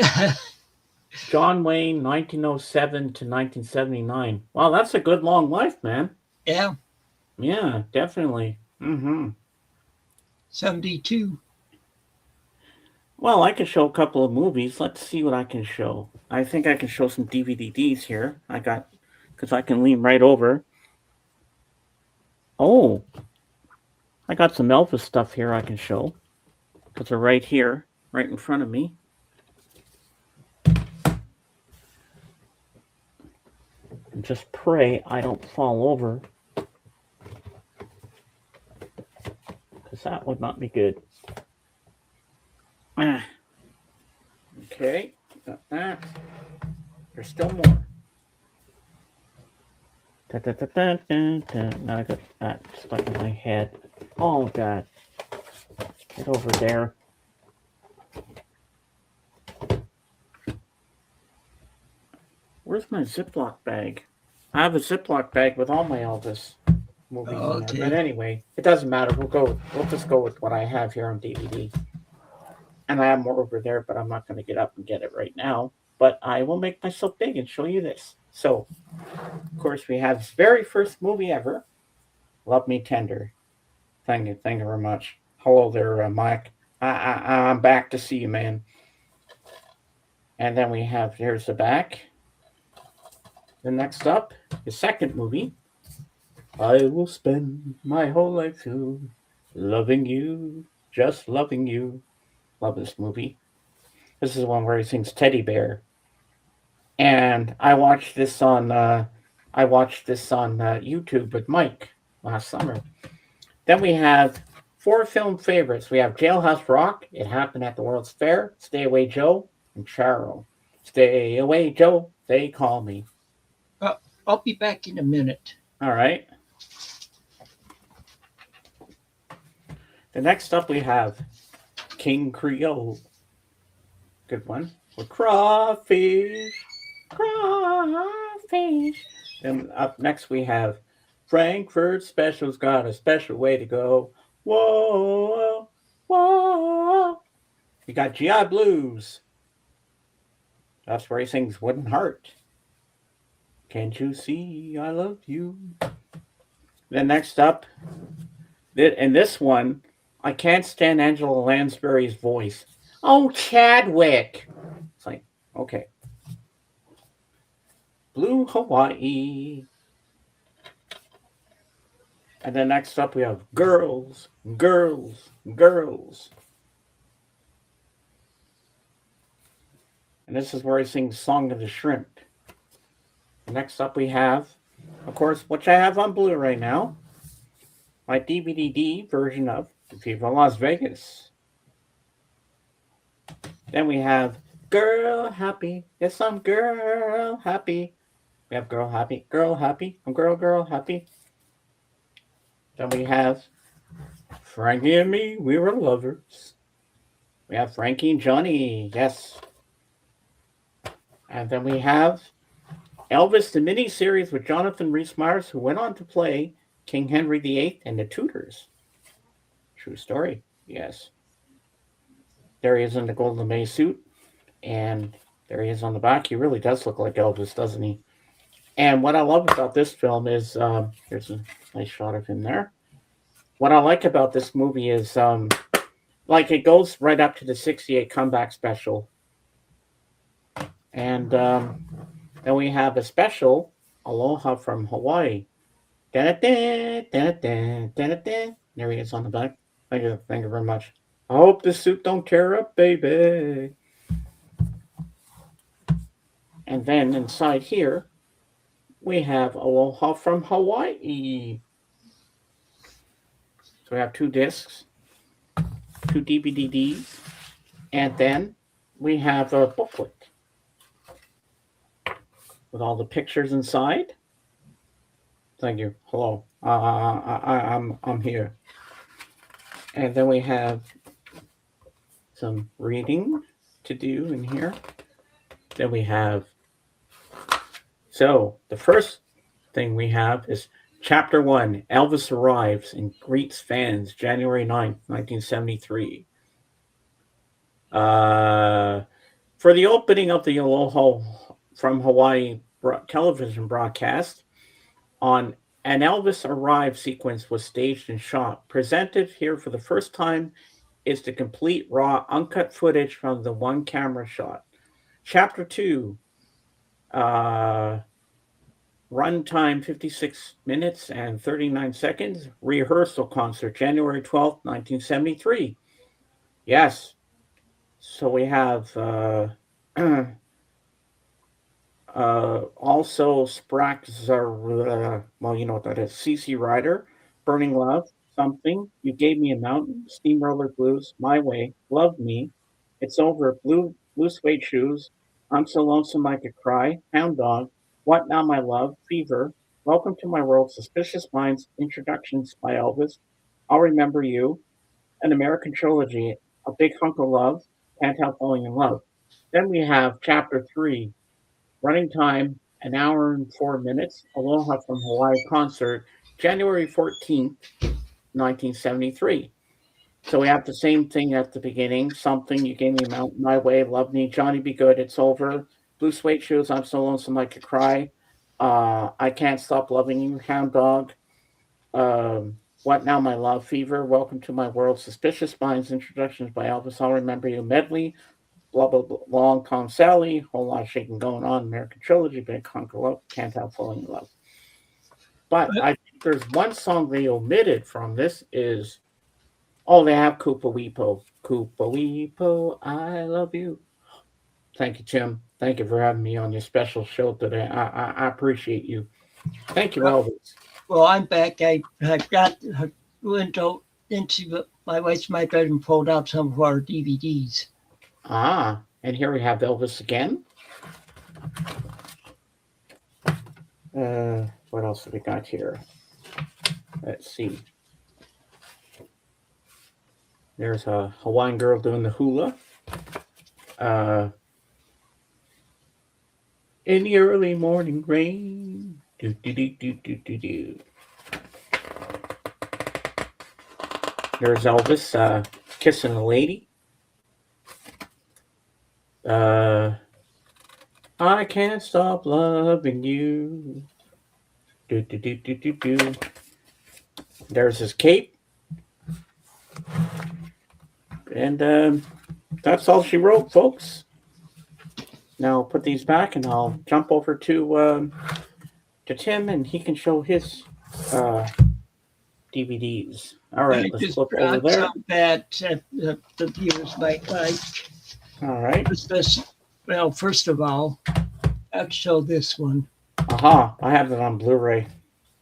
John Wayne, 1907 to 1979. Wow, that's a good long life, man. yeah, Yeah, definitely. 72. Well, I can show a couple of movies. Let's see what I can show. I think I can show some DVDs here. Because I can lean right over. Oh, I got some Elvis stuff here I can show. Because they're right here, right in front of me. And just pray I don't fall over. Because that would not be good. Okay, got that. There's still more. Now I got that stuck in my head. Oh, God. Get over there. Where's my Ziploc bag? I have a Ziploc bag with all my Elvis movies in there. But anyway, it doesn't matter. We'll just go with what I have here on DVD. And I have more over there, but I'm not going to get up and get it right now. But I will make myself big and show you this. So, of course, we have this very first movie ever, Love Me Tender. Thank you very much. Hello there, Mike. I'm back to see you, man. And then we have, here's the back. The next up, the second movie. I will spend my whole life through loving you, just loving you. Love this movie. This is the one where he sings Teddy Bear. And I watched this on YouTube with Mike last summer. Then we have 4 film favorites. We have Jailhouse Rock, It Happened at the World's Fair, Stay Away Joe, and Charo. Stay away, Joe, they call me. I'll be back in a minute. All right. The next up we have King Creole. Good one. With crawfish. Then up next we have Frankfurt Special's got a special way to go. Whoa, whoa. We got GI Blues. That's where he sings Wooden Heart. Can't you see I love you? Then next up, in this one, I can't stand Angela Lansbury's voice. Oh, Chadwick. It's like, okay. Blue Hawaii. And then next up we have Girls, Girls, Girls. And this is where he sings Song of the Shrimp. Next up we have, of course, which I have on Blu-ray now, my DVD version of Viva Las Vegas. Then we have Girl Happy. Yes, I'm Girl Happy. We have Girl Happy, Girl Happy. I'm Girl Happy. Then we have Frankie and me, we were lovers. We have Frankie and Johnny, yes. And then we have Elvis, the miniseries with Jonathan Rhys-Meyers, who went on to play King Henry VIII and the Tudors. True story, yes. There he is in the Golden May suit, and there he is on the back. He really does look like Elvis, doesn't he? And what I love about this film is, here's a nice shot of him there. What I like about this movie is, like, it goes right up to the 68 comeback special. And then we have a special, Aloha from Hawaii. Da-da-da, da-da-da, da-da-da. There he is on the back. Thank you very much. I hope this suit don't tear up, baby. And then inside here, we have Aloha from Hawaii. So we have 2 discs, 2 DVDs, and then we have a booklet with all the pictures inside. Thank you. Hello. I'm here. And then we have some reading to do in here. Then we have, so the first thing we have is Chapter 1, Elvis arrives and greets fans January 9th, 1973. For the opening of the Aloha from Hawaii television broadcast, on an Elvis Arrive sequence was staged and shot. Presented here for the first time is the complete raw, uncut footage from the one camera shot. Chapter 2, uh, runtime 56 minutes and 39 seconds, rehearsal concert, January 12th, 1973. Yes. So we have also well, you know what that is. CC Rider, Burning Love, Something, You Gave Me a Mountain, Steamroller Blues, My Way, Love Me, It's Over, Blue Suede Shoes, I'm So Lonesome I Could Cry, Hound Dog, What Now My Love, Fever, Welcome to My World, Suspicious Minds, Introductions by Elvis, I'll Remember You, An American Trilogy, A Big Hunk of Love, Can't Help Falling in Love. Then we have Chapter 3, running time, an hour and 4 minutes. Aloha from Hawaii concert, January 14th, 1973. So we have the same thing at the beginning. Something, You Gave Me a Mountain, My Way, Love Me, Johnny Be Good, It's Over, Blue Suede Shoes, I'm So Lonesome I Could Cry, I Can't Stop Loving You, Hound Dog, What Now My Love, Fever, Welcome to My World, Suspicious Minds, Introductions by Elvis, I'll Remember You, Medley, blah blah blah, Long Tom Sally, whole lot of shaking going on, American Trilogy, Big Hunk of Love, Can't Help Falling in Love. But I think there's one song they omitted from this is, oh, they have Koopa Weepo. Koopa Weepo, I love you. Thank you, Tim. Thank you for having me on your special show today. I appreciate you. Thank you, Elvis. Well, I'm back. I got went into my bedroom, pulled out some of our DVDs. And here we have Elvis again. What else have we got here? Let's see. There's a Hawaiian girl doing the hula. In the early morning rain. Do, do, do, do, do, do, do. There's Elvis kissing a lady. I can't stop loving you. Do, do, do, do, do, do. There's his cape. And that's all she wrote, folks. Now I'll put these back and I'll jump over to Tim and he can show his DVDs. All right, let's flip over there. Some that the viewers might like. All right. Well, first of all, I'll show this one. I have it on Blu-ray.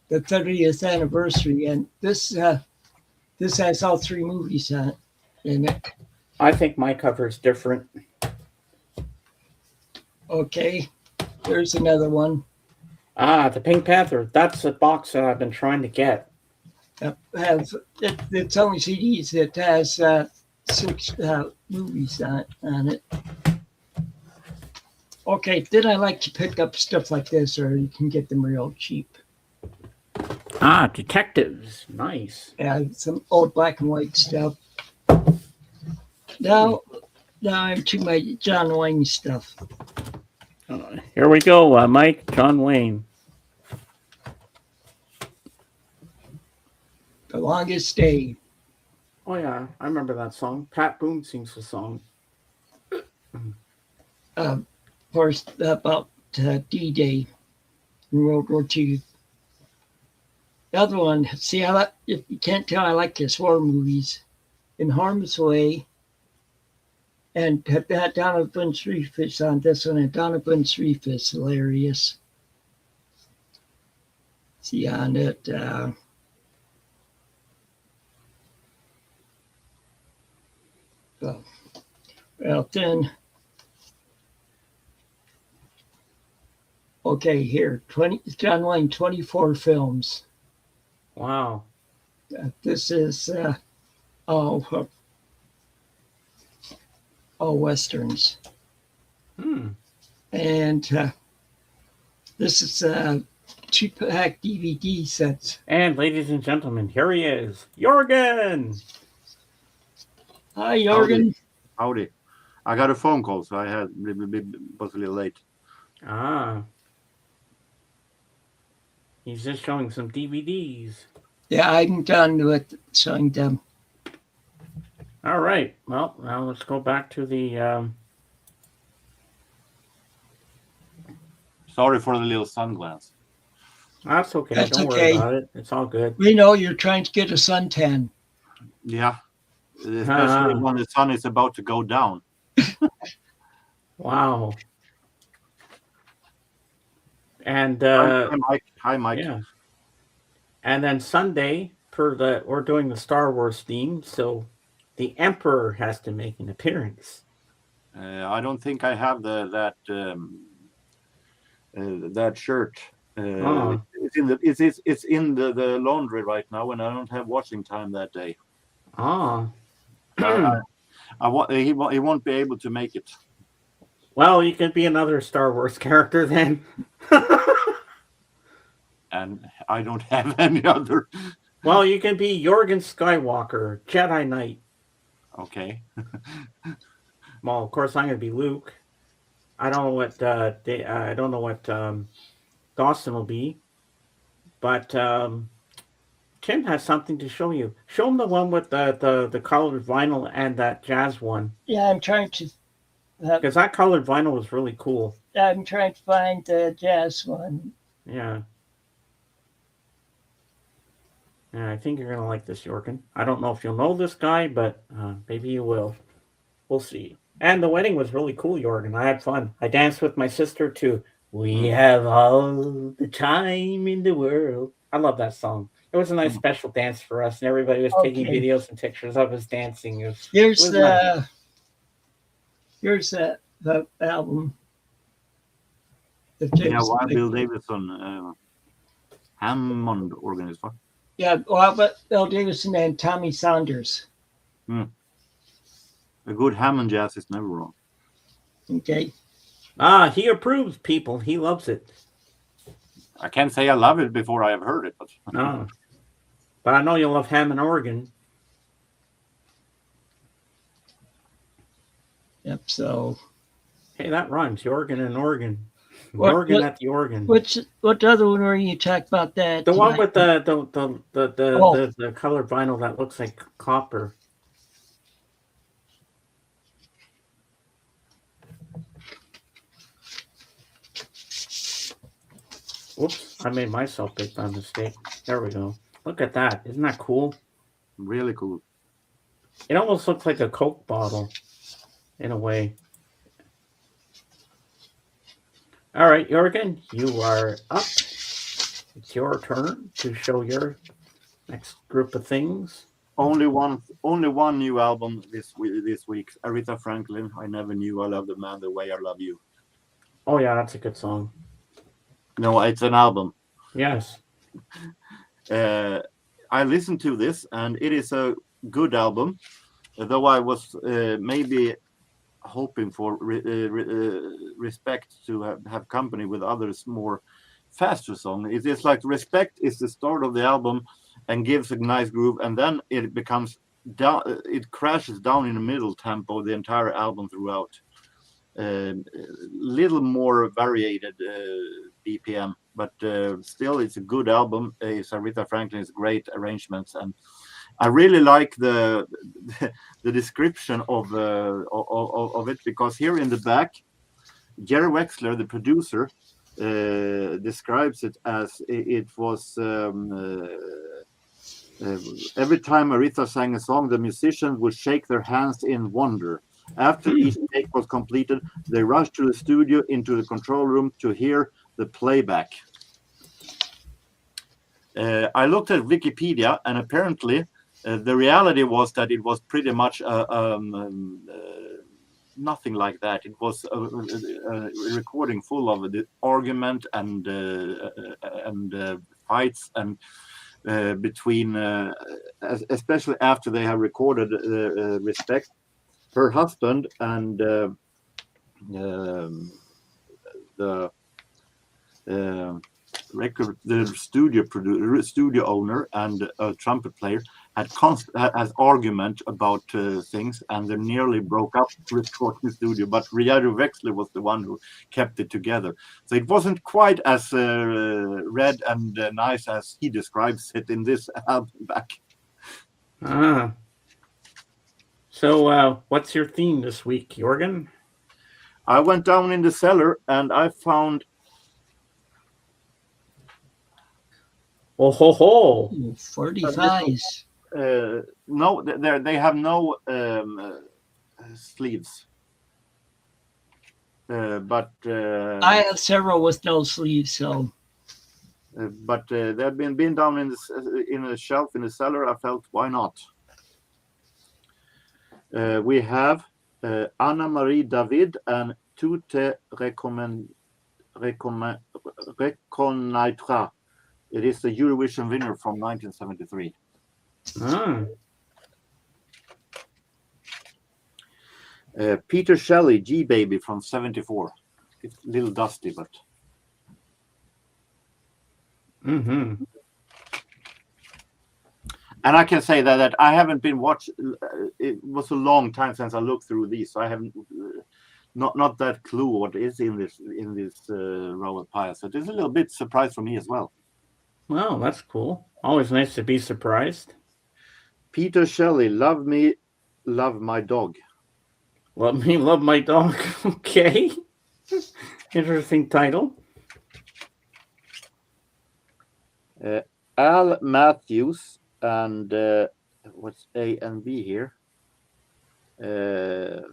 The 30th anniversary, and this has all three movies in it. I think my cover is different. Okay, there's another one. The Pink Panther. That's a box that I've been trying to get. It's only CDs. It has 6 movies on it. Okay, then I like to pick up stuff like this, or you can get them real cheap. Detectives. Nice. Some old black and white stuff. Now I'm to my John Wayne stuff. Here we go, Mike, John Wayne. The Longest Day. Oh, yeah, I remember that song. Pat Boone sings the song. Of course, about D-Day in World War II. The other one, see, if you can't tell, I like his war movies. In Harm's Way, and Donovan's Reef is on this one, and Donovan's Reef is hilarious. See on it. Well, then, okay, here, John Wayne, 24 films. Wow. This is all Westerns. And this is 2-pack DVD sets. And ladies and gentlemen, here he is, Jorgen. Hi, Howdy. Jorgen. Howdy. I got a phone call, so I was a little late. Ah, he's just showing some DVDs. Yeah, I'm done with showing them. All right. Well, now let's go back to the. Sorry for the little sun glance. That's okay. That's Don't okay. worry about it. It's all good. We know you're trying to get a suntan. Yeah, especially when the sun is about to go down. Wow. And Hi, Mike. yeah. And then Sunday, we're doing the Star Wars theme, so the Emperor has to make an appearance. I don't think I have that shirt. It's in the laundry right now, and I don't have washing time that day. Ah. He won't be able to make it. Well, you could be another Star Wars character then. And I don't have any other. Well, you can be Jorgen Skywalker, Jedi Knight. Okay. Well, of course, I'm going to be Luke. I don't know what Dawson will be, but Tim has something to show you. Show him the one with the colored vinyl and that jazz one. Yeah, I'm trying to. Because that colored vinyl was really cool. I'm trying to find the jazz one. Yeah. Yeah, I think you're going to like this, Jorgen. I don't know if you'll know this guy, but maybe you will. We'll see. And the wedding was really cool, Jorgen. I had fun. I danced with my sister to We Have All the Time in the World. I love that song. It was a nice special dance for us, and everybody was taking videos and pictures of us dancing. Here's the album. Why Bill Davidson Hammond organist, va? Yeah, well, but Bill Davidson and Tommy Saunders. A good Hammond jazz is never wrong. Okay. He approves, people. He loves it. I can't say I love it before I have heard it, but no. But I know you love Hammond organ. Yep. So. Hey, that rhymes. Organ and organ. Organ at the organ. What other one were you talking about? That the one with the colored vinyl that looks like copper. Whoops! I made myself big by mistake. There we go. Look at that. Isn't that cool? Really cool. It almost looks like a Coke bottle, in a way. All right, Jorgen, you are up. It's your turn to show your next group of things. Only one new album this week. Aretha Franklin. I never knew I loved a man the way I love you. Oh yeah, that's a good song. No, it's an album. Yes. I listened to this, and it is a good album. Though I was maybe hoping for Respect to have company with others more faster song. It is like Respect is the start of the album and gives a nice groove, and then it becomes down. It crashes down in the middle tempo the entire album throughout. Little more variated BPM, but still it's a good album. Aretha Franklin's great arrangements, and I really like the description of it, because here in the back, Jerry Wexler, the producer, describes it as it was every time Aretha sang a song, the musicians would shake their hands in wonder. After each take was completed, they rushed to the studio into the control room to hear the playback. I looked at Wikipedia, and apparently the reality was that it was pretty much nothing like that. It was a recording full of the argument and fights and between, especially after they have recorded Respect. Her husband and studio owner and a trumpet player has argument about things, and they nearly broke up recording studio. But Ricardo Wexler was the one who kept it together. So it wasn't quite as red and nice as he describes it in this album back. Ah. So, what's your theme this week, Jorgen? I went down in the cellar and I found. Oh ho ho! 45s. No, they have no sleeves. But I have several with no sleeves, so. But they've been down in a shelf in the cellar. I felt, why not? We have Anna Marie David and Toute Reconnaîtra. It is the Eurovision winner from 1973. Ah. Peter Shelley, G Baby from 74. It's a little dusty, but. Mm-hmm. And I can say that I haven't been watching. It was a long time since I looked through these, so I haven't not that clue what is in this row of piles. So there's a little bit surprise for me as well. Well, that's cool. Always nice to be surprised. Peter Shelley, Love Me, Love My Dog. Love Me, Love My Dog. Okay. Interesting title. Al Matthews and what's A and B here?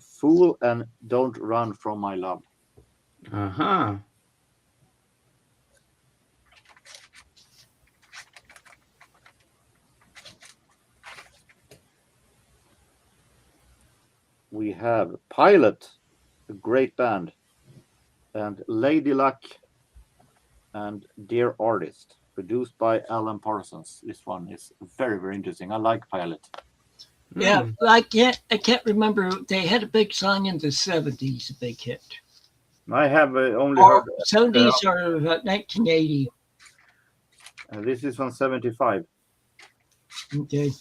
Fool and Don't Run From My Love. Uh-huh. We have Pilot, a great band, and Lady Luck and Dear Artist, produced by Alan Parsons. This one is very, very interesting. I like Pilot. Yeah, I can't remember. They had a big song in the 70s, a big hit. I have only Or heard 70s or 1980. this is from 75. Okay.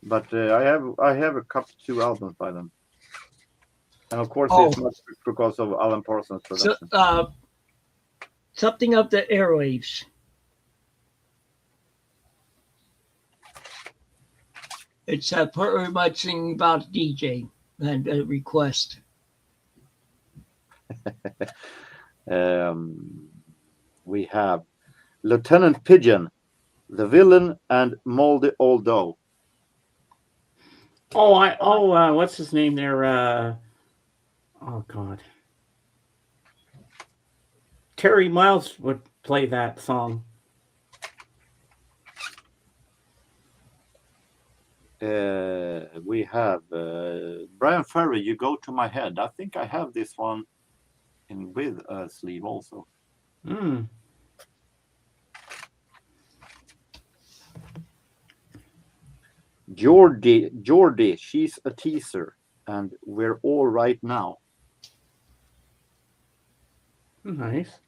But I have a couple 2 albums by them, and of course it's much because of Alan Parsons' production. So, something of the airwaves. It's pretty much thing about a DJ and a request. We have Lieutenant Pigeon, The Villain, and Moldy Old Dough. What's his name there? Oh God. Terry Miles would play that song. We have Brian Ferry, You Go to My Head. I think I have this one with a sleeve also. Geordie, She's a Teaser, and We're All Right Now. Nice.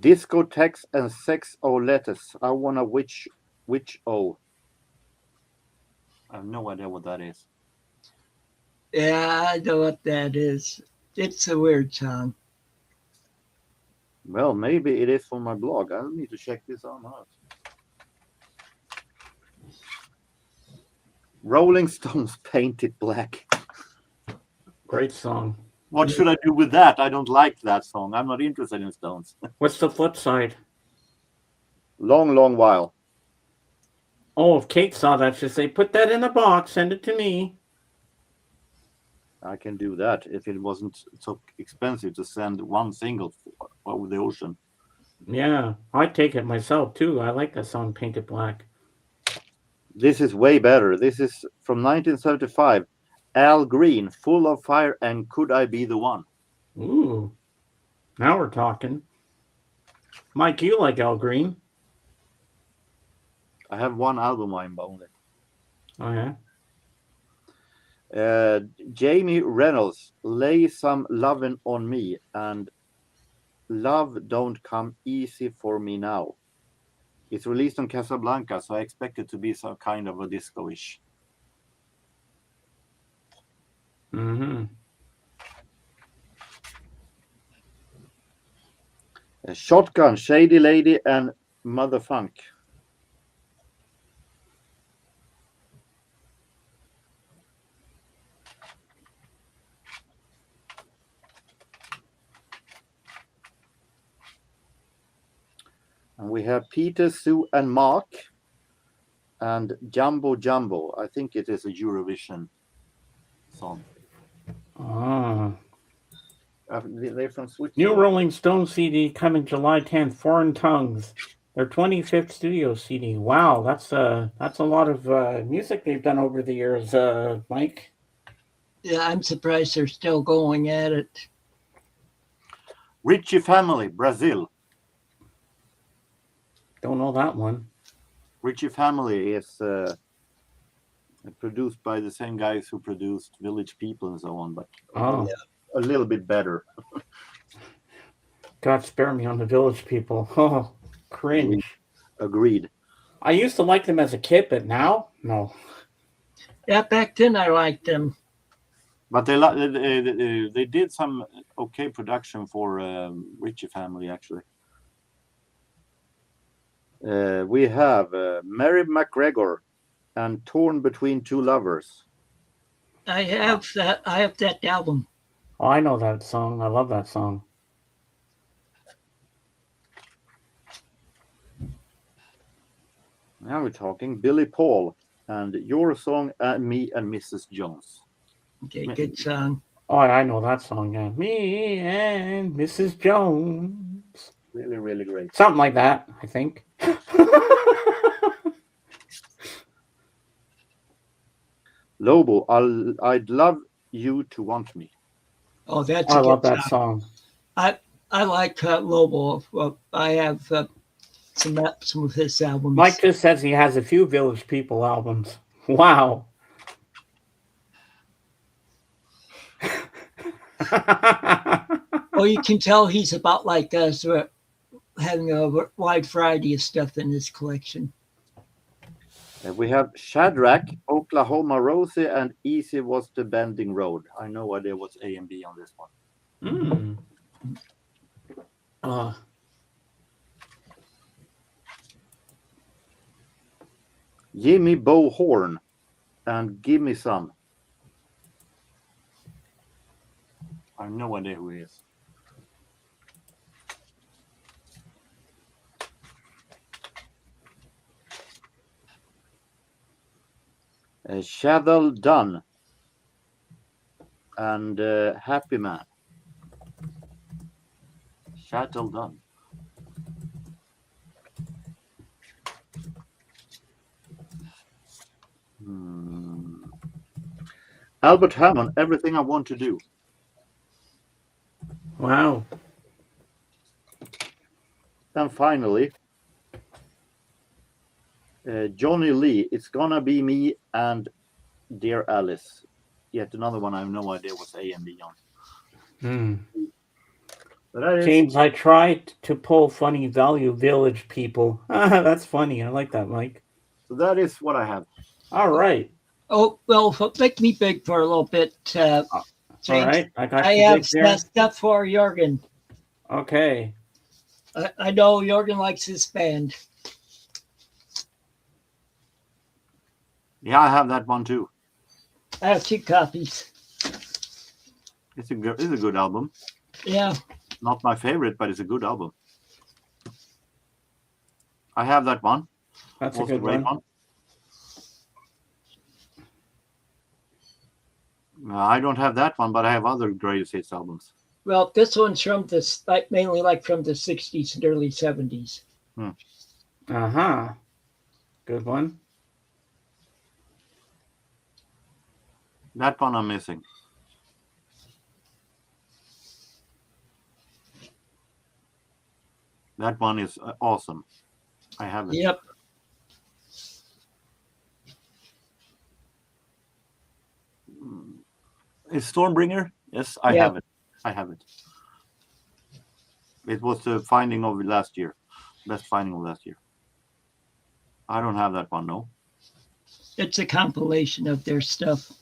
Discotheques and Sex O Lettuce. I Wanna Witch O. I have no idea what that is. Yeah, I know what that is. It's a weird song. Well, maybe it is for my blog. I'll need to check this out. Rolling Stones, Paint It Black. Great song. What should I do with that? I don't like that song. I'm not interested in Stones. What's the flip side? Long, long while. Oh, if Kate saw that, she'd say, put that in a box, send it to me. I can do that if it wasn't so expensive to send one single over the ocean. Yeah, I'd take it myself too. I like that song, Painted Black. This is way better. This is from 1975. Al Green, Full of Fire and Could I Be the One? Ooh, now we're talking. Mike, you like Al Green? I have one album I'm only. Oh, yeah? Jamie Reynolds, Lay Some Lovin' on Me, and Love Don't Come Easy for Me Now. It's released on Casablanca, so I expect it to be some kind of a disco-ish. Mm-hmm. Shotgun, Shady Lady, and Mother Funk. And we have Peter, Sue, and Mark, and Jumbo Jumbo. I think it is a Eurovision song. Ah. They're from Switzerland. New Rolling Stone CD coming July 10th. Foreign Tongues. Their 25th studio CD. Wow, that's a lot of music they've done over the years, Mike. Yeah, I'm surprised they're still going at it. Richie Family, Brazil. Don't know that one. Richie Family is produced by the same guys who produced Village People and so on, but Oh, a little bit better. God spare me on the Village People. Oh, cringe. Agreed. I used to like them as a kid, but now, no. Yeah, back then I liked them. But they did some okay production for Richie Family, actually. We have Mary McGregor and Torn Between Two Lovers. I have that album. Oh, I know that song. I love that song. Now we're talking Billy Paul and Your Song and Me and Mrs. Jones. Okay, good song. Oh, I know that song, yeah. Me and Mrs. Jones. Really, really great. Something like that, I think. Lobo, I'd love you to want me. Oh, that's I a love good that song. I like Lobo. Well, I have some of his albums. Mike just says he has a few Village People albums. Wow. Well, you can tell he's about like us, having a wide variety of stuff in his collection. We have Shadrach, Oklahoma Rosie, and Easy Was the Bending Road. I know what there was A and B on this one. Jimmy Bo Horn and Give Me Some. I have no idea who he is. Shadow Dunn and Happy Man. Shadow Dunn. Albert Hammond, Everything I Want to Do. Wow. And finally, Johnny Lee, It's Gonna Be Me and Dear Alice. Yet another one I have no idea what's A and B on. But that is, James, I tried to pull funny value Village People. That's funny. I like that, Mike. so that is what I have. All right. Oh, well, make me big for a little bit, James. All right. I have stuff for Jorgen. Okay. I know Jorgen likes his band. Yeah, I have that one too. I have 2 copies. It's a good album. Yeah. Not my favorite, but it's a good album. I have that one. That's Also a good one. I don't have that one, but I have other greatest hits albums. Well, this one's from mainly from the 60s and early 70s. Good one. That one I'm missing. That one is awesome. I have it. Yep. Is Stormbringer? Yes, I Yeah. have it. I have it. It was the finding of last year. Best finding of last year. I don't have that one, no. It's a compilation of their stuff.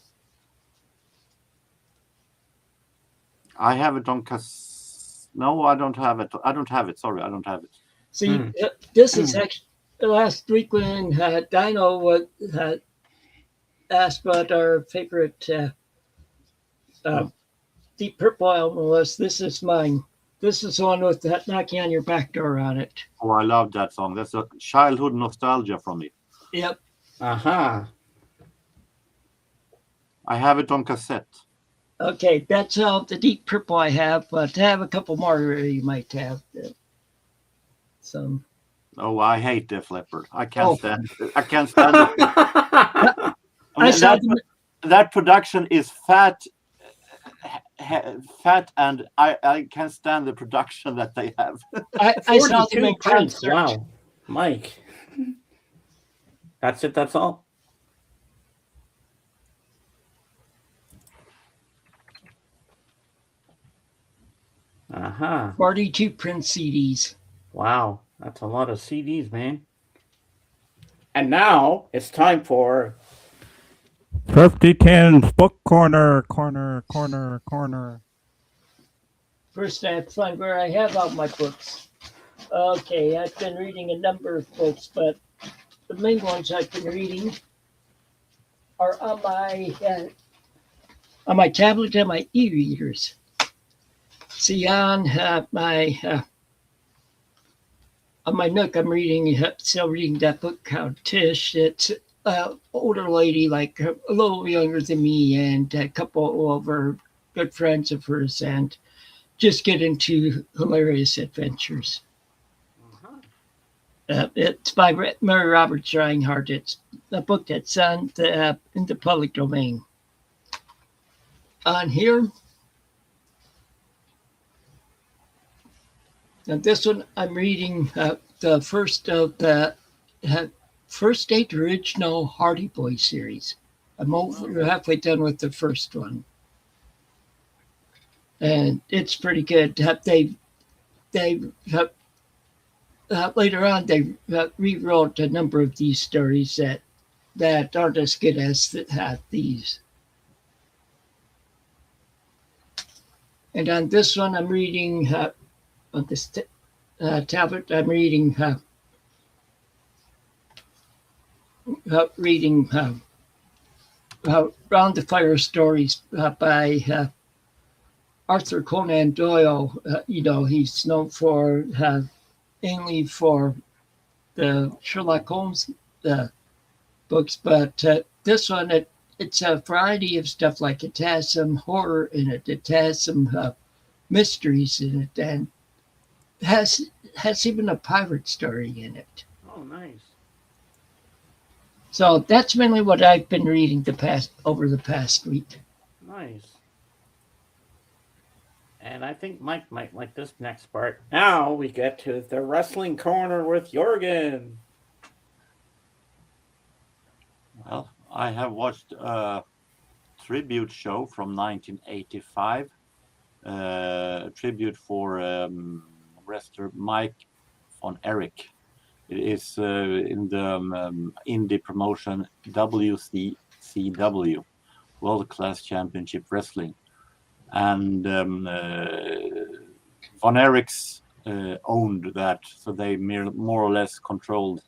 I have it on No, I don't have it. I don't have it. Sorry, I don't have it. See, Hmm. this is actually last week when Dino asked what our favorite Deep Purple album was. This is mine. This is the one with that knocking on your back door on it. Oh, I love that song. That's a childhood nostalgia from me. Yep. Aha. I have it on cassette. Okay, that's all the Deep Purple I have, but I have a couple more you might have. Some. Oh, I hate Def Leppard. I can't Oh. stand it. I can't stand it. I I mean, saw them. that production is fat, and I can't stand the production that they have. I saw them 42 in prints. concert. Wow, Mike. That's it. That's all. Aha. 42 print CDs. Wow, that's a lot of CDs, man. And now it's time for Thrifty Ken's Book Corner. First, I have to find where I have all my books. Okay, I've been reading a number of books, but the main ones I've been reading are on my tablet and my e-readers. See, on my Nook, I'm still reading that book called Tish. It's an older lady, like a little younger than me, and a couple of her good friends of hers, and just get into hilarious adventures. It's by Mary Roberts Reinhardt. It's a book that's in the public domain. On here, now this one I'm reading the first of the first 8 original Hardy Boys series. I'm over halfway done with the first one, and it's pretty good. They later on they rewrote a number of these stories that aren't as good as these. And on this one, I'm reading on this tablet. I'm reading Round the Fire stories by Arthur Conan Doyle. He's known for mainly for the Sherlock Holmes books, but this one it's a variety of stuff. Like it has some horror in it. It has some mysteries in it, and has even a pirate story in it. Oh, nice. So that's mainly what I've been reading over the past week. Nice. And I think Mike might like this next part. Now we get to the wrestling corner with Jorgen. Well, I have watched a tribute show from 1985. A tribute for wrestler Mike von Erich. It is in the indie promotion WCCW, World Class Championship Wrestling. And von Erichs owned that, so they more or less controlled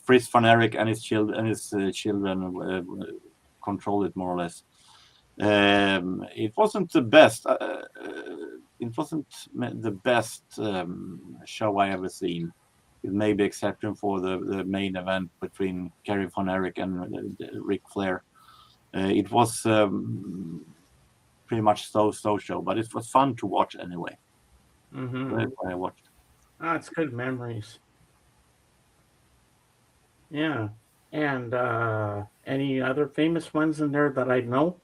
Fritz von Erich and his children controlled it more or less. It wasn't the best. It wasn't the best show I ever seen, with maybe exception for the main event between Kerry von Erich and Ric Flair. It was pretty much so show, but it was fun to watch anyway. Mm-hmm. That's why I watched. Ah, it's good memories. Yeah. And any other famous ones in there that I know?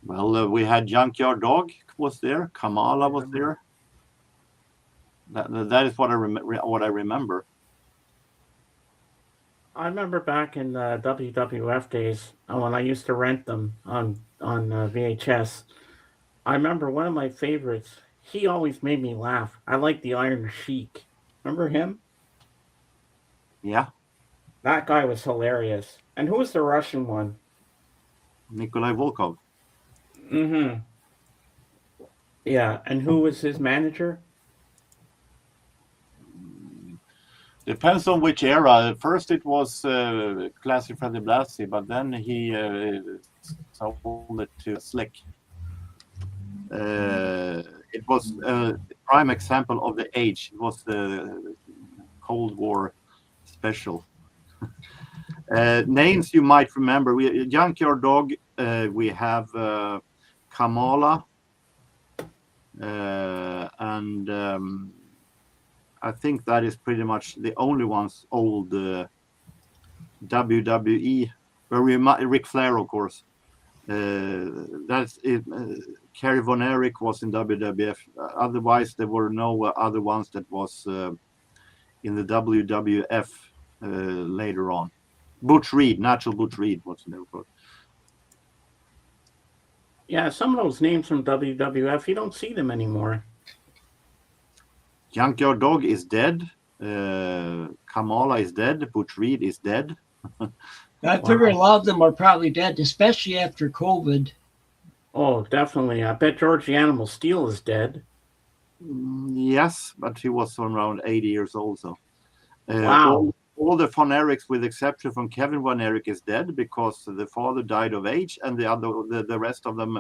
Well, we had Junkyard Dog was there. Kamala was there. That is what I remember. I remember back in the WWF days when I used to rent them on VHS. I remember one of my favorites. He always made me laugh. I like the Iron Sheik. Remember him? Yeah, That guy was hilarious. And who was the Russian one? Nikolai Volkov. Mm-hmm. Yeah. And who was his manager? Depends on which era. First, it was Classy Freddy Blassie, but then he sold it to Slick. It was a prime example of the age. It was the Cold War special. Names you might remember: Junkyard Dog. We have Kamala, and I think that is pretty much the only ones old WWE. Where Ric Flair, of course. That's it. Kerry Von Erich was in WWF. Otherwise, there were no other ones that was in the WWF later on. Butch Reed, Natural Butch Reed, what's the name called? Yeah, some of those names from WWF, you don't see them anymore. Junkyard Dog is dead. Kamala is dead. Butch Reed is dead. I figure a lot of them are probably dead, especially after COVID. Oh, definitely. I bet George the Animal Steel is dead. Yes, but he was around 80 years old. So, Wow. all the Von Erichs, with exception from Kevin Von Erich, is dead because the father died of age, and the rest of them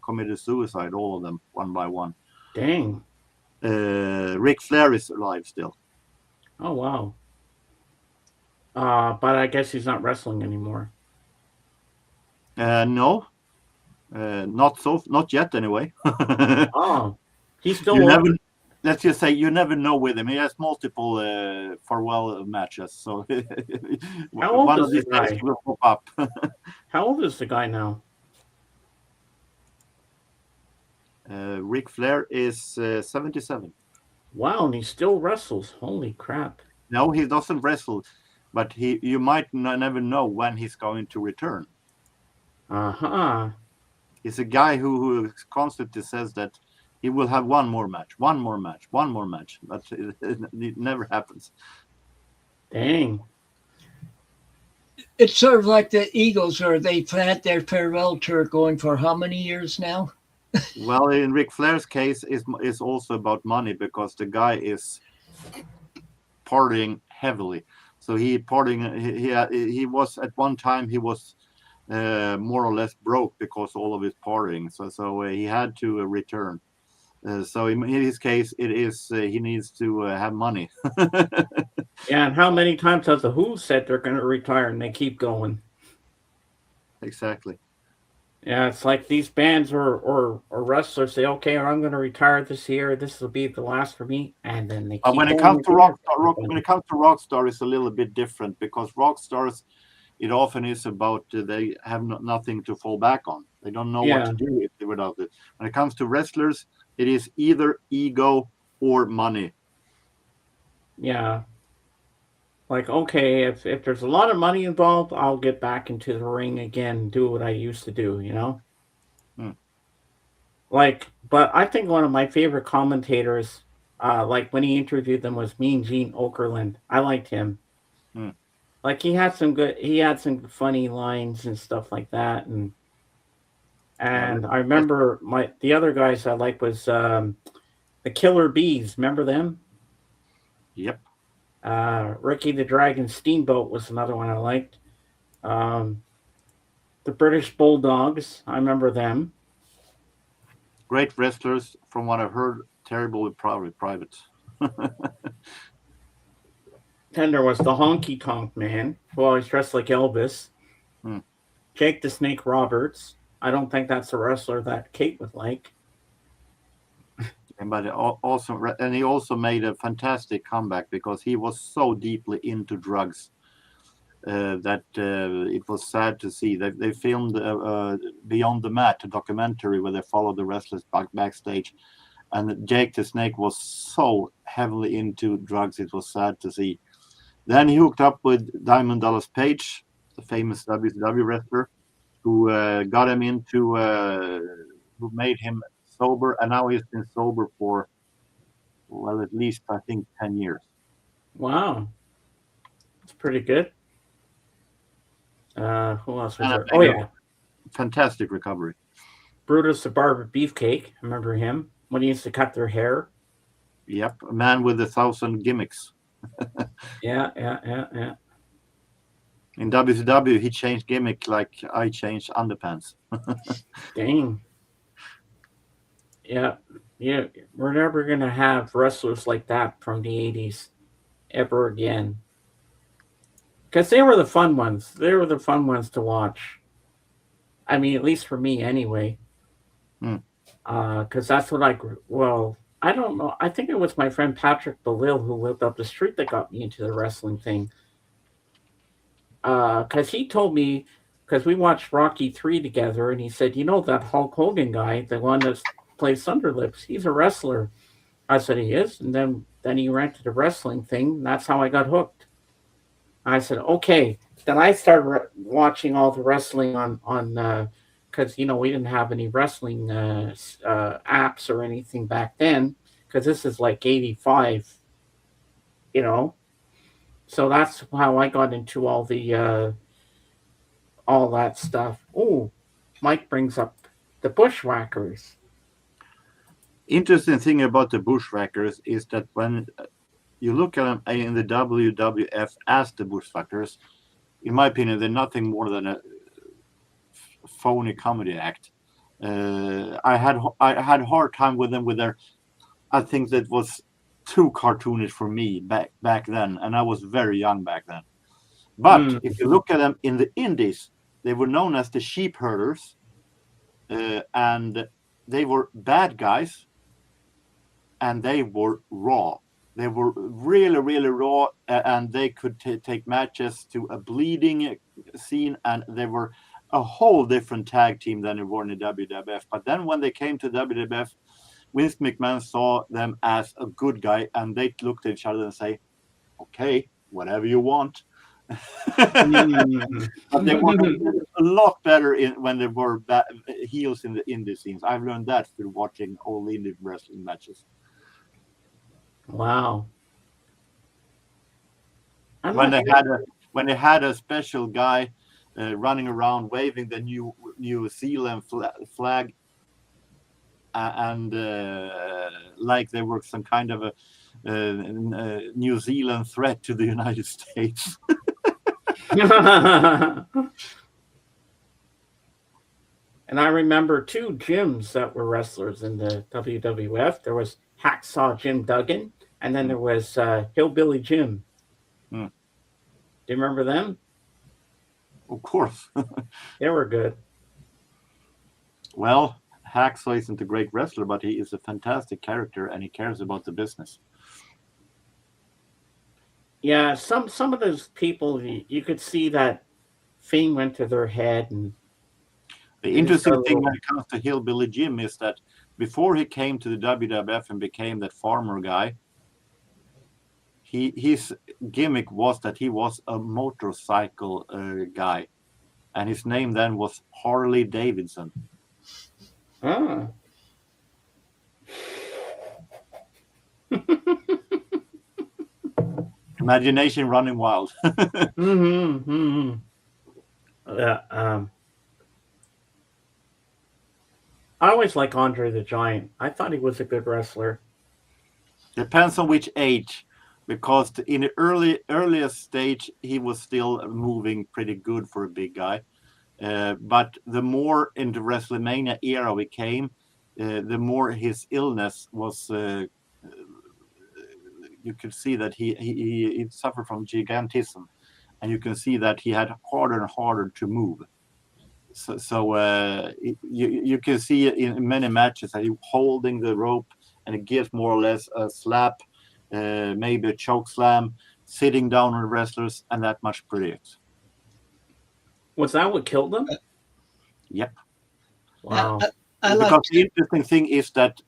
committed suicide. All of them, one by one. Dang. Ric Flair is alive still. Oh, wow. But I guess he's not wrestling anymore. No, not yet anyway. Oh, he's still. Let's just say you never know with him. He has multiple farewell matches, so How old one is of these the guy? days he will pop up. How old is the guy now? Ric Flair is 77. Wow, and he still wrestles. Holy crap. No, he doesn't wrestle, but you might never know when he's going to return. Uh-huh. He's a guy who constantly says that he will have one more match, but it never happens. Dang. It's sort of like the Eagles, or they've had their farewell tour going for how many years now? Well, in Ric Flair's case, is also about money because the guy is partying heavily. So he was at one time he was more or less broke because all of his partying. So he had to return. So in his case, it is he needs to have money. Yeah, and how many times has the Who said they're going to retire and they keep going? Exactly. Yeah, it's like these bands or wrestlers say, "Okay, I'm going to retire this year. This will be the last for me," and then they keep When it going comes to Rockstar, it's a little bit different because Rockstars, it often is about they have nothing to fall back on. They don't know what to do without it. When it comes to wrestlers, it is either ego or money. Yeah. Like, okay, if there's a lot of money involved, I'll get back into the ring again and do what I used to do, you know? Like, but I think one of my favorite commentators, like when he interviewed them, was Mean Gene Okerlund. I liked him. Like he had some funny lines and stuff like that, and I remember the other guys I liked was the Killer Bees. Remember them? Yep. Ricky the Dragon Steamboat was another one I liked. The British Bulldogs, I remember them. Great wrestlers, from what I've heard, terrible with private. Then there was the Honky Tonk Man, who always dressed like Elvis. Jake the Snake Roberts. I don't think that's a wrestler that Kate would like. But he also made a fantastic comeback because he was so deeply into drugs that it was sad to see. They filmed Beyond the Mat, a documentary where they followed the wrestlers backstage, and Jake the Snake was so heavily into drugs. It was sad to see. Then he hooked up with Diamond Dallas Page, the famous WCW wrestler, who got him into, who made him sober, and now he's been sober for, well, at least I think 10 years. Wow. That's pretty good. Who else was And there? Oh, yeah. Fantastic recovery. Brutus the Barber Beefcake. Remember him? When he used to cut their hair. Yep, a man with 1,000 gimmicks. Yeah. In WCW, he changed gimmick like I changed underpants. Dang. Yeah. We're never going to have wrestlers like that from the 80s ever again. Because they were the fun ones. They were the fun ones to watch. I mean, at least for me anyway. Because that's what I don't know. I think it was my friend Patrick Belil who lived up the street that got me into the wrestling thing. Because he told me, because we watched Rocky 3 together, and he said, you know, that Hulk Hogan guy, the one that plays Thunderlips, he's a wrestler. I said, he is? And then he rented a wrestling thing, and that's how I got hooked. I said, okay. Then I started watching all the wrestling on because, you know, we didn't have any wrestling apps or anything back then, because this is like 85, you know. So that's how I got into all that stuff. Oh, Mike brings up the Bushwhackers. Interesting thing about the Bushwhackers is that when you look at them in the WWF as the Bushwhackers, in my opinion, they're nothing more than a phony comedy act. I had a hard time with them with their. I think that was too cartoonish for me back then, and I was very young back then. But if you look at them in the Indies, they were known as the sheep herders, and they were bad guys, and they were raw. They were really, really raw, and they could take matches to a bleeding scene, and they were a whole different tag team than they were in the WWF. But then when they came to WWF, Vince McMahon saw them as a good guy, and they looked at each other and say, okay, whatever you want. But they were a lot better when they were heels in the indie scenes. I've learned that through watching all indie wrestling matches. Wow. When they had a special guy running around waving the New Zealand flag, and like they were some kind of a New Zealand threat to the United States. And I remember two Jims that were wrestlers in the WWF. There was Hacksaw Jim Duggan, and then there was Hillbilly Jim. Do you remember them? Of course. They were good. Well, Hacksaw isn't a great wrestler, but he is a fantastic character, and he cares about the business. Yeah, some of those people, you could see that fame went to their head. And the interesting thing when it comes to Hillbilly Jim is that before he came to the WWF and became that farmer guy, his gimmick was that he was a motorcycle guy, and his name then was Harley Davidson. Ah. Imagination running wild. Yeah. I always like Andre the Giant. I thought he was a good wrestler. Depends on which age, because in the earliest stage he was still moving pretty good for a big guy. But the more into WrestleMania era we came, the more his illness was. You could see that he suffered from gigantism, and you can see that he had harder and harder to move. So you can see in many matches that he's holding the rope, and it gives more or less a slap, maybe a choke slam, sitting down on the wrestlers, and that much pretty it. Was that what killed him? Yep. Wow. Because the interesting thing is that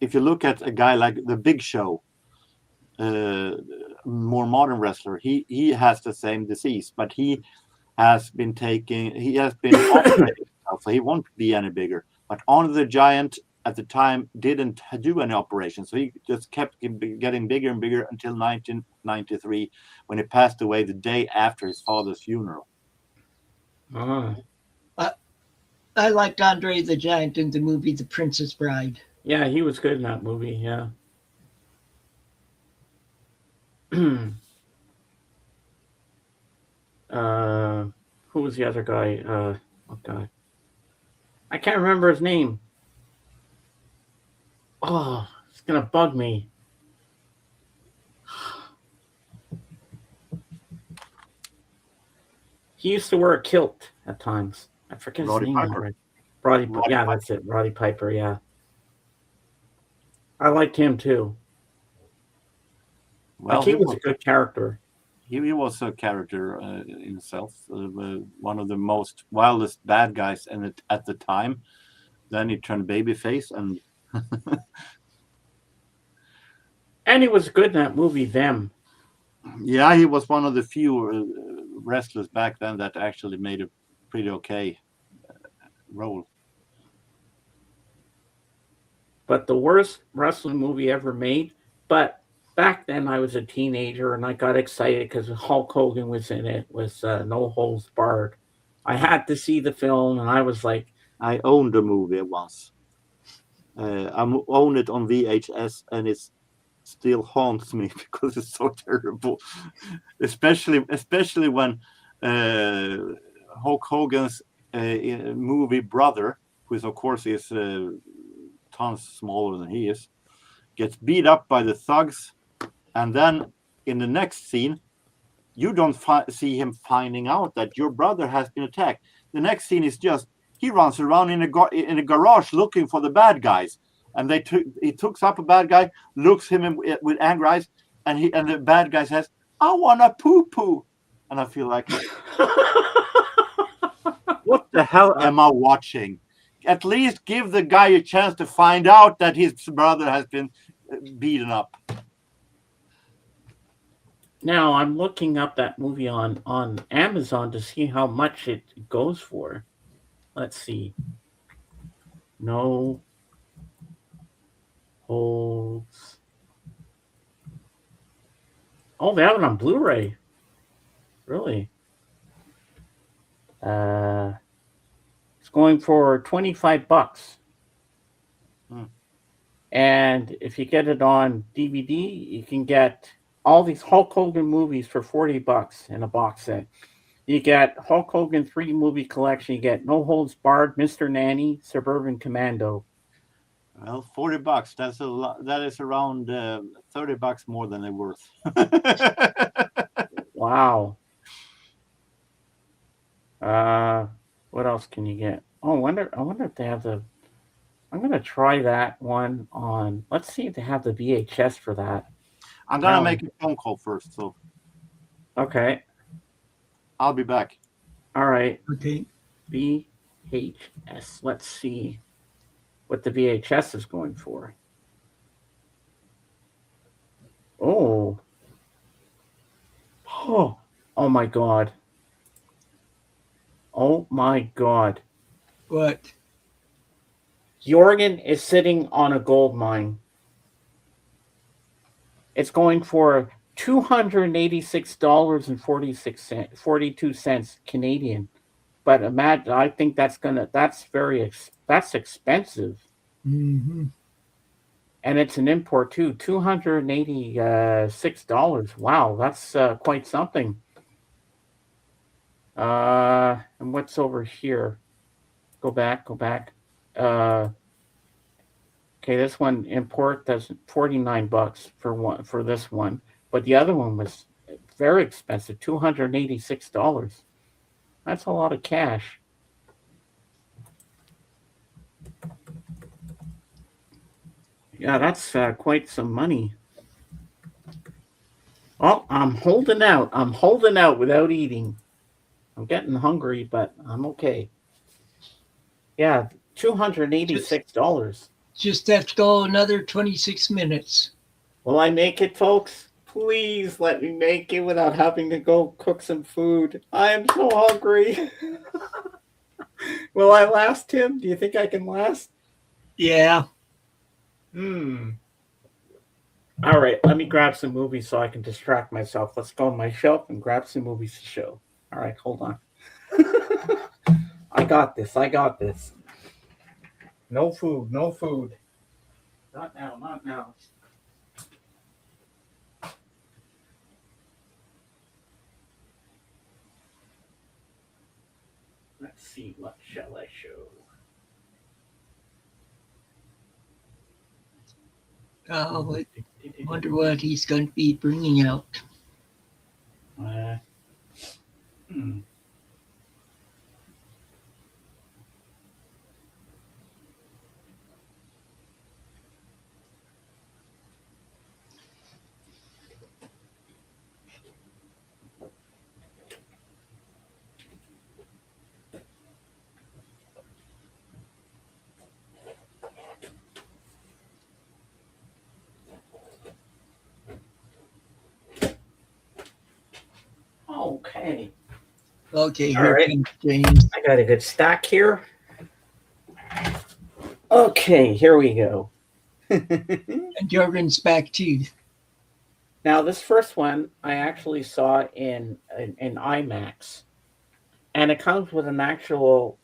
if you look at a guy like the Big Show, more modern wrestler. He has the same disease, but he has been operating himself, so he won't be any bigger. But Andre the Giant at the time didn't do any operation, so he just kept getting bigger and bigger until 1993, when he passed away the day after his father's funeral. Ah. I liked Andre the Giant in the movie The Princess Bride. Yeah, he was good in that movie. Yeah. Who was the other guy? Oh God, I can't remember his name. Oh, it's gonna bug me. He used to wear a kilt at times. I forget his Roddy name Piper. already. Roddy Yeah, Piper. that's it. Roddy Piper. Yeah, I liked him too. Well, Like he was a good character. he was a character in himself, one of the most wildest bad guys at the time. Then he turned babyface, and And he was good in that movie, Them. yeah, he was one of the few wrestlers back then that actually made a pretty okay role. But the worst wrestling movie ever made. But back then I was a teenager and I got excited because Hulk Hogan was in it, was No Holds Barred. I had to see the film and I was like, I owned the movie once. I own it on VHS, and it still haunts me because it's so terrible. Especially when Hulk Hogan's movie brother, who is of course is tons smaller than he is, gets beat up by the thugs, and then in the next scene, you don't see him finding out that your brother has been attacked. The next scene is just he runs around in a garage looking for the bad guys, and he takes up a bad guy, looks him with angry eyes, and the bad guy says, "I want a poo poo," and I feel like, what the hell am I watching? At least give the guy a chance to find out that his brother has been beaten up. now I'm looking up that movie on Amazon to see how much it goes for. Let's see. No Holds. Oh, they have it on Blu-ray. Really? It's going for $25. And if you get it on DVD, you can get all these Hulk Hogan movies for $40 in a box set. You get Hulk Hogan 3-movie collection. You get No Holds Barred, Mr. Nanny, Suburban Commando. Well, $40. That's a lot. That is around $30 more than they're worth. Wow. What else can you get? Oh, I wonder if they have the. I'm gonna try that one on. Let's see if they have the VHS for that. I'm gonna make a phone call first, so Okay. I'll be back. All right. Okay. VHS. Let's see what the VHS is going for. Oh. Oh my God. Oh my God. What? Jorgen is sitting on a gold mine. It's going for $286.42 Canadian. But imagine, I think that's expensive. Mm-hmm. And it's an import too. $286. Wow, that's quite something. And what's over here? Go back. Okay, this one import does $49 for this one, but the other one was very expensive, $286. That's a lot of cash. Yeah, that's quite some money. Oh, I'm holding out. I'm holding out without eating. I'm getting hungry, but I'm okay. Yeah, $286. Just have to go another 26 minutes. Will I make it, folks? Please let me make it without having to go cook some food. I am so hungry. Will I last, Tim? Do you think I can last? Yeah. All right, let me grab some movies so I can distract myself. Let's go on my shelf and grab some movies to show. All right, hold on. I got this. I got this. No food. No food. Not now. Not now. Let's see. What shall I show? Oh, I wonder what he's going to be bringing out. Hmm. Okay. Okay, All here right. comes James. I got a good stack here. Okay, here we go. And Jorgen's back too. Now, this first one I actually saw in IMAX, and it comes with an actual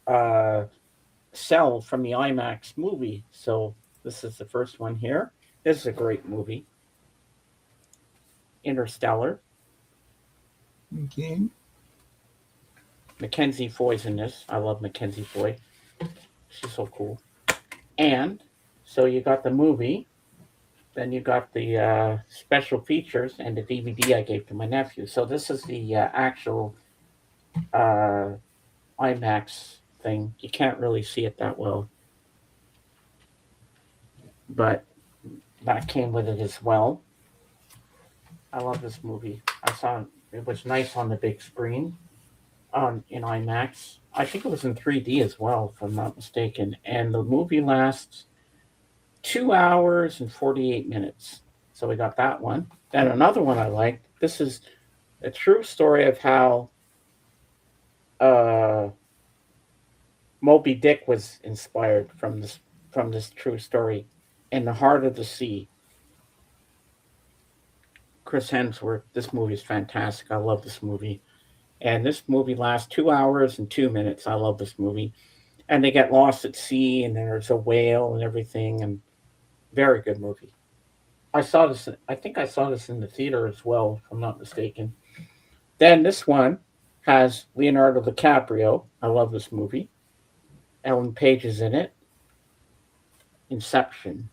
cell from the IMAX movie. So this is the first one here. This is a great movie, Interstellar. Okay. Mackenzie Foy's in this. I love Mackenzie Foy. She's so cool. And so you got the movie, then you got the special features and the DVD I gave to my nephew. So this is the actual IMAX thing. You can't really see it that well, but that came with it as well. I love this movie. I saw it. It was nice on the big screen in IMAX. I think it was in 3D as well, if I'm not mistaken. And the movie lasts 2 hours and 48 minutes. So we got that one. Then another one I liked. This is a true story of how Moby Dick was inspired from this true story. In the Heart of the Sea. Chris Hemsworth. This movie is fantastic. I love this movie. And this movie lasts 2 hours and 2 minutes. I love this movie. And they get lost at sea, and there's a whale and everything. And very good movie. I saw this. I think I saw this in the theater as well, if I'm not mistaken. Then this one has Leonardo DiCaprio. I love this movie. Ellen Page is in it. Inception,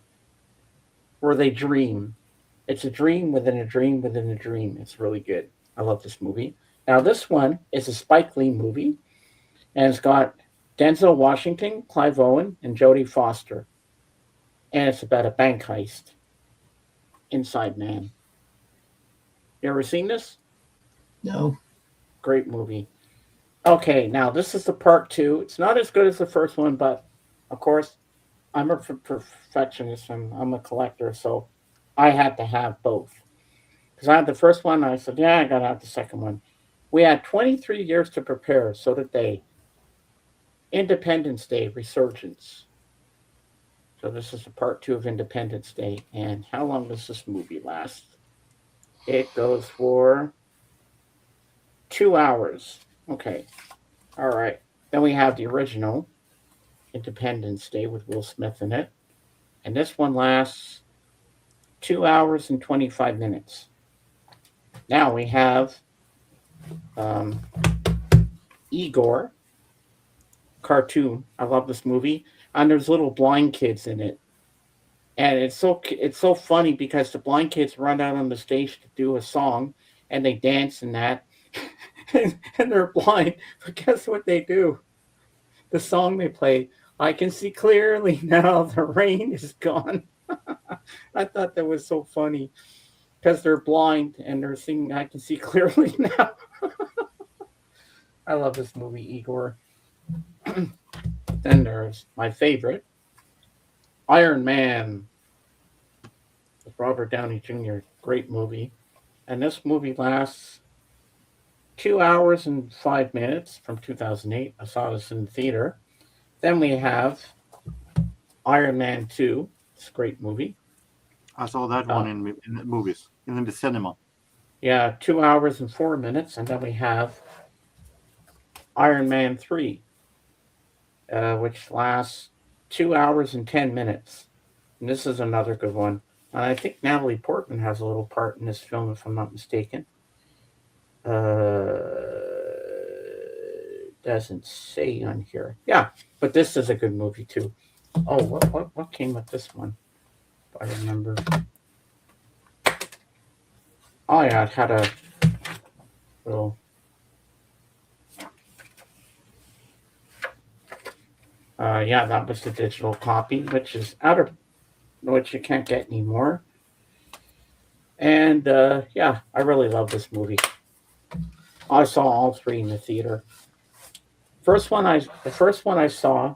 where they dream. It's a dream within a dream within a dream. It's really good. I love this movie. Now, this one is a Spike Lee movie, and it's got Denzel Washington, Clive Owen, and Jodie Foster. And it's about a bank heist. Inside Man. You ever seen this? No. Great movie. Okay, now this is the part two. It's not as good as the first one, but of course, I'm a perfectionist and I'm a collector, so I had to have both. Because I had the first one, and I said, yeah, I got to have the second one. We had 23 years to prepare, so did they. Independence Day Resurgence. So this is the part two of Independence Day. And how long does this movie last? It goes for 2 hours. Okay. All right. Then we have the original Independence Day with Will Smith in it. And this one lasts 2 hours and 25 minutes. Now we have Igor cartoon. I love this movie. And there's little blind kids in it. And it's so funny because the blind kids run out on the stage to do a song and they dance and that. and they're blind. But guess what they do? The song they play, I can see clearly now the rain is gone. I thought that was so funny because they're blind and they're singing I can see clearly now. I love this movie, Igor. Then there's my favorite, Iron Man with Robert Downey Jr. Great movie. and this movie lasts 2 hours and 5 minutes from 2008. I saw this in the theater. Then we have Iron Man 2. It's a great movie. I saw that one in the movies, in the cinema. Yeah, 2 hours and 4 minutes. And then we have Iron Man 3, which lasts 2 hours and 10 minutes. And this is another good one. And I think Natalie Portman has a little part in this film, if I'm not mistaken. Doesn't say on here. Yeah, but this is a good movie too. Oh, what came with this one? If I remember. Oh yeah, it had a little. Yeah, that was the digital copy, which is which you can't get anymore. And yeah, I really love this movie. I saw all three in the theater. The first one I saw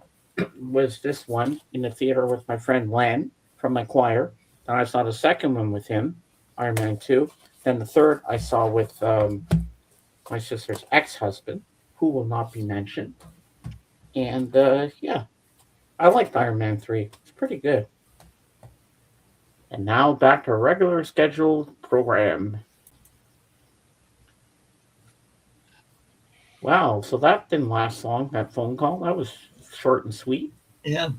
was this one in the theater with my friend Len from my choir. Then I saw the second one with him, Iron Man 2. Then the third I saw with my sister's ex-husband, who will not be mentioned. And yeah, I liked Iron Man 3. It's pretty good. And now back to a regular scheduled program. Wow, so that didn't last long, that phone call. That was short and sweet. Yeah.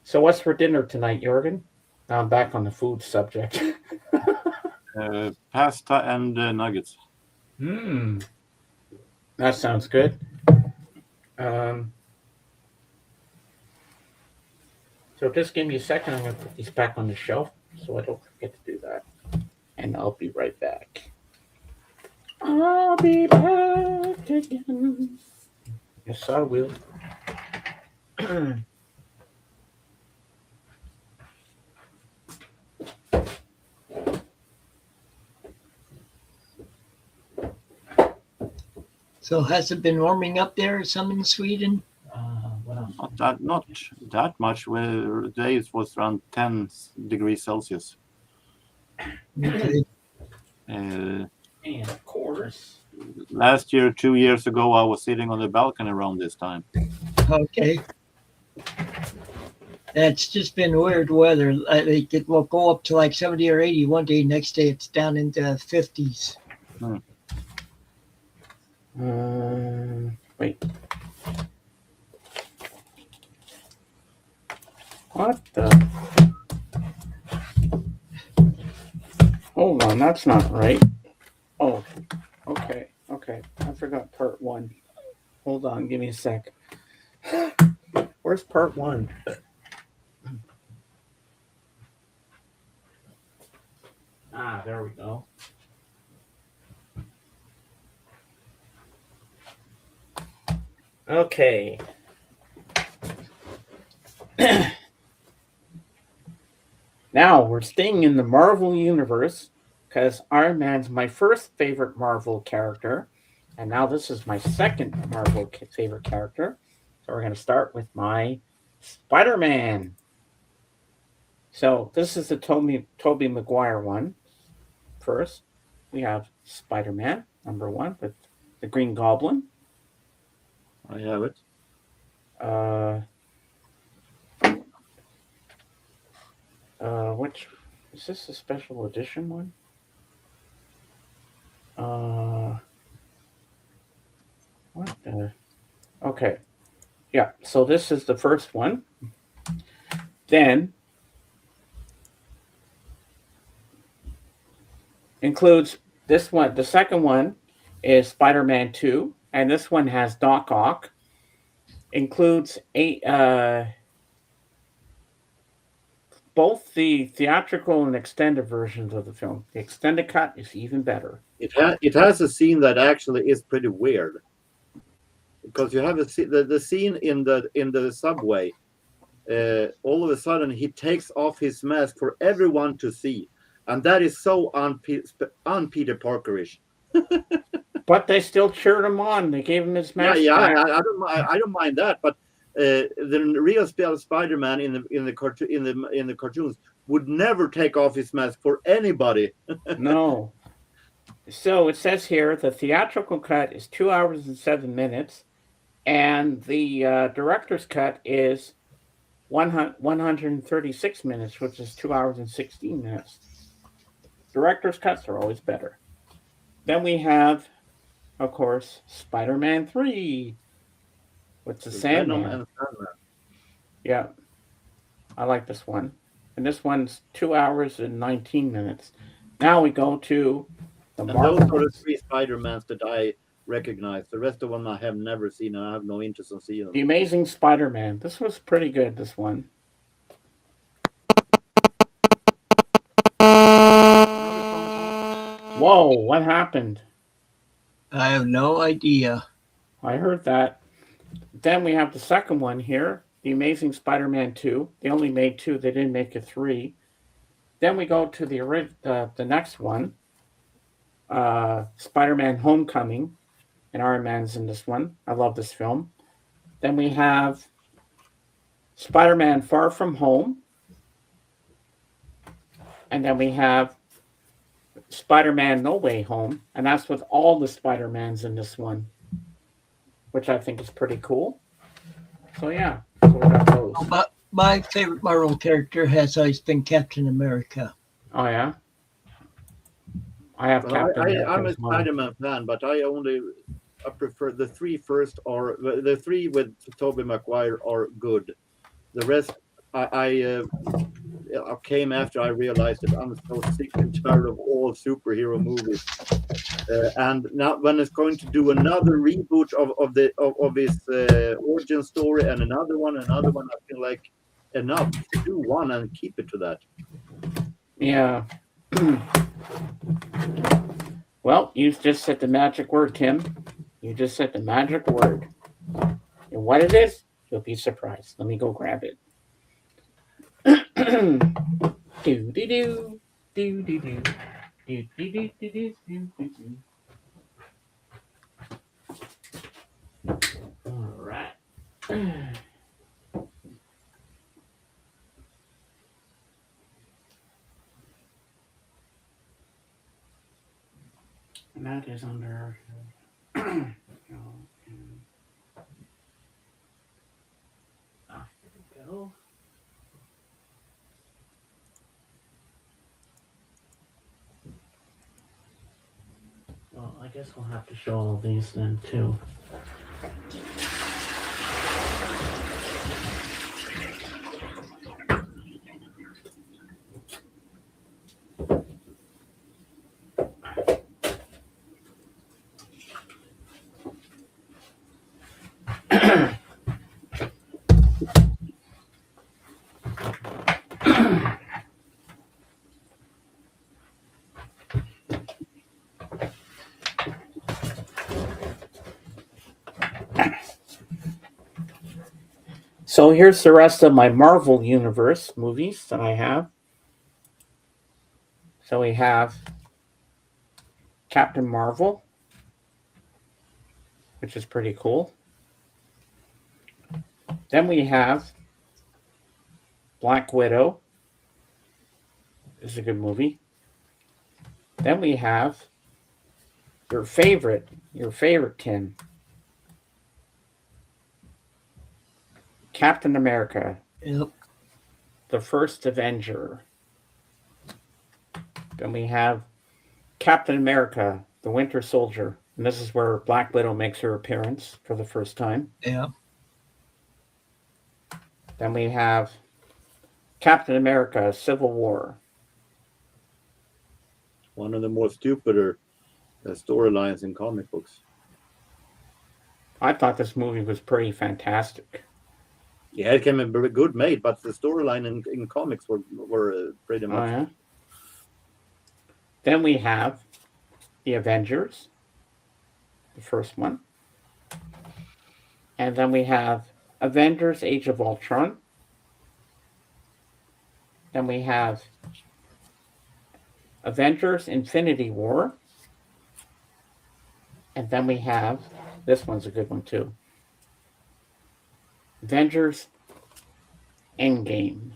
So what's for dinner tonight, Jorgen? Now I'm back on the food subject. Pasta and nuggets. That sounds good. So just give me a second. I'm going to put these back on the shelf so I don't forget to do that. And I'll be right back. I'll be back again. Yes, I will. So has it been warming up there, some in Sweden? What else? Not that much. Where today it was around 10 degrees Celsius. Okay. And of course. Last year, 2 years ago, I was sitting on the balcony around this time. Okay. It's just been weird weather. Like it will go up to like 70 or 80 one day. Next day it's down into 50s. Wait. What the? Hold on, that's not right. Oh, okay. I forgot part one. Hold on, give me a sec. Where's part one? There we go. Okay. Now we're staying in the Marvel universe because Iron Man's my first favorite Marvel character, and now this is my second Marvel favorite character. So we're going to start with my Spider-Man. So this is the Tobey Maguire one. First, we have Spider-Man, number one, with the Green Goblin. I have it. Which is this a special edition one? What the? Okay, yeah. So this is the first one. Then includes this one. The second one is Spider-Man 2, and this one has Doc Ock. Includes both the theatrical and extended versions of the film. The extended cut is even better. It has a scene that actually is pretty weird, because you have the scene in the subway. All of a sudden, he takes off his mask for everyone to see, and that is so un-Peter Parkerish. But they still cheered him on. They gave him his mask. Yeah, I don't mind that. But the real Spider-Man in the cartoons would never take off his mask for anybody. No. So it says here the theatrical cut is 2 hours and 7 minutes, and the director's cut is 136 minutes, which is 2 hours and 16 minutes. Director's cuts are always better. Then we have, of course, Spider-Man 3, with the Venom Sandman. and Sandman. Yeah, I like this one. And this one's 2 hours and 19 minutes. Now we go to the And Marvel. those are the 3 Spider-Mans that I recognize. The rest of them I have never seen, and I have no interest in seeing them. The Amazing Spider-Man. This was pretty good, this one. Whoa, what happened? I have no idea. I heard that. Then we have the second one here, The Amazing Spider-Man 2. They only made 2, they didn't make a 3. Then we go to the next one, Spider-Man Homecoming, and Iron Man's in this one. I love this film. Then we have Spider-Man Far From Home. And then we have Spider-Man No Way Home, and that's with all the Spider-Mans in this one, which I think is pretty cool. So yeah, so we got those. But my favorite Marvel character has always been Captain America. Oh yeah, I have Captain America. I'm a as well. Spider-Man fan, but I prefer the 3 first, or the 3 with Tobey Maguire are good. The rest I came after I realized that I'm so sick and tired of all superhero movies. And now when it's going to do another reboot of his origin story and another one, I feel like enough. Do one and keep it to that. Yeah. Well, you just said the magic word, Tim. You just said the magic word. And what it is, you'll be surprised. Let me go grab it. Do do do do do do do do do do do do. All right. And that is under. Here we go. Well, I guess we'll have to show all these then too. So here's the rest of my Marvel Universe movies that I have. So we have Captain Marvel, which is pretty cool. Then we have Black Widow. This is a good movie. Then we have your favorite, Tim. Captain America, Yep. the first Avenger. Then we have Captain America, the Winter Soldier. And this is where Black Widow makes her appearance for the first time. Yeah. Then we have Captain America, Civil War. One of the more stupider storylines in comic books. I thought this movie was pretty fantastic. Yeah, it came a very good made, but the storyline in comics were pretty Oh, much. yeah? Then we have the Avengers, the first one. And then we have Avengers Age of Ultron. Then we have Avengers Infinity War. And then we have, this one's a good one too, Avengers Endgame.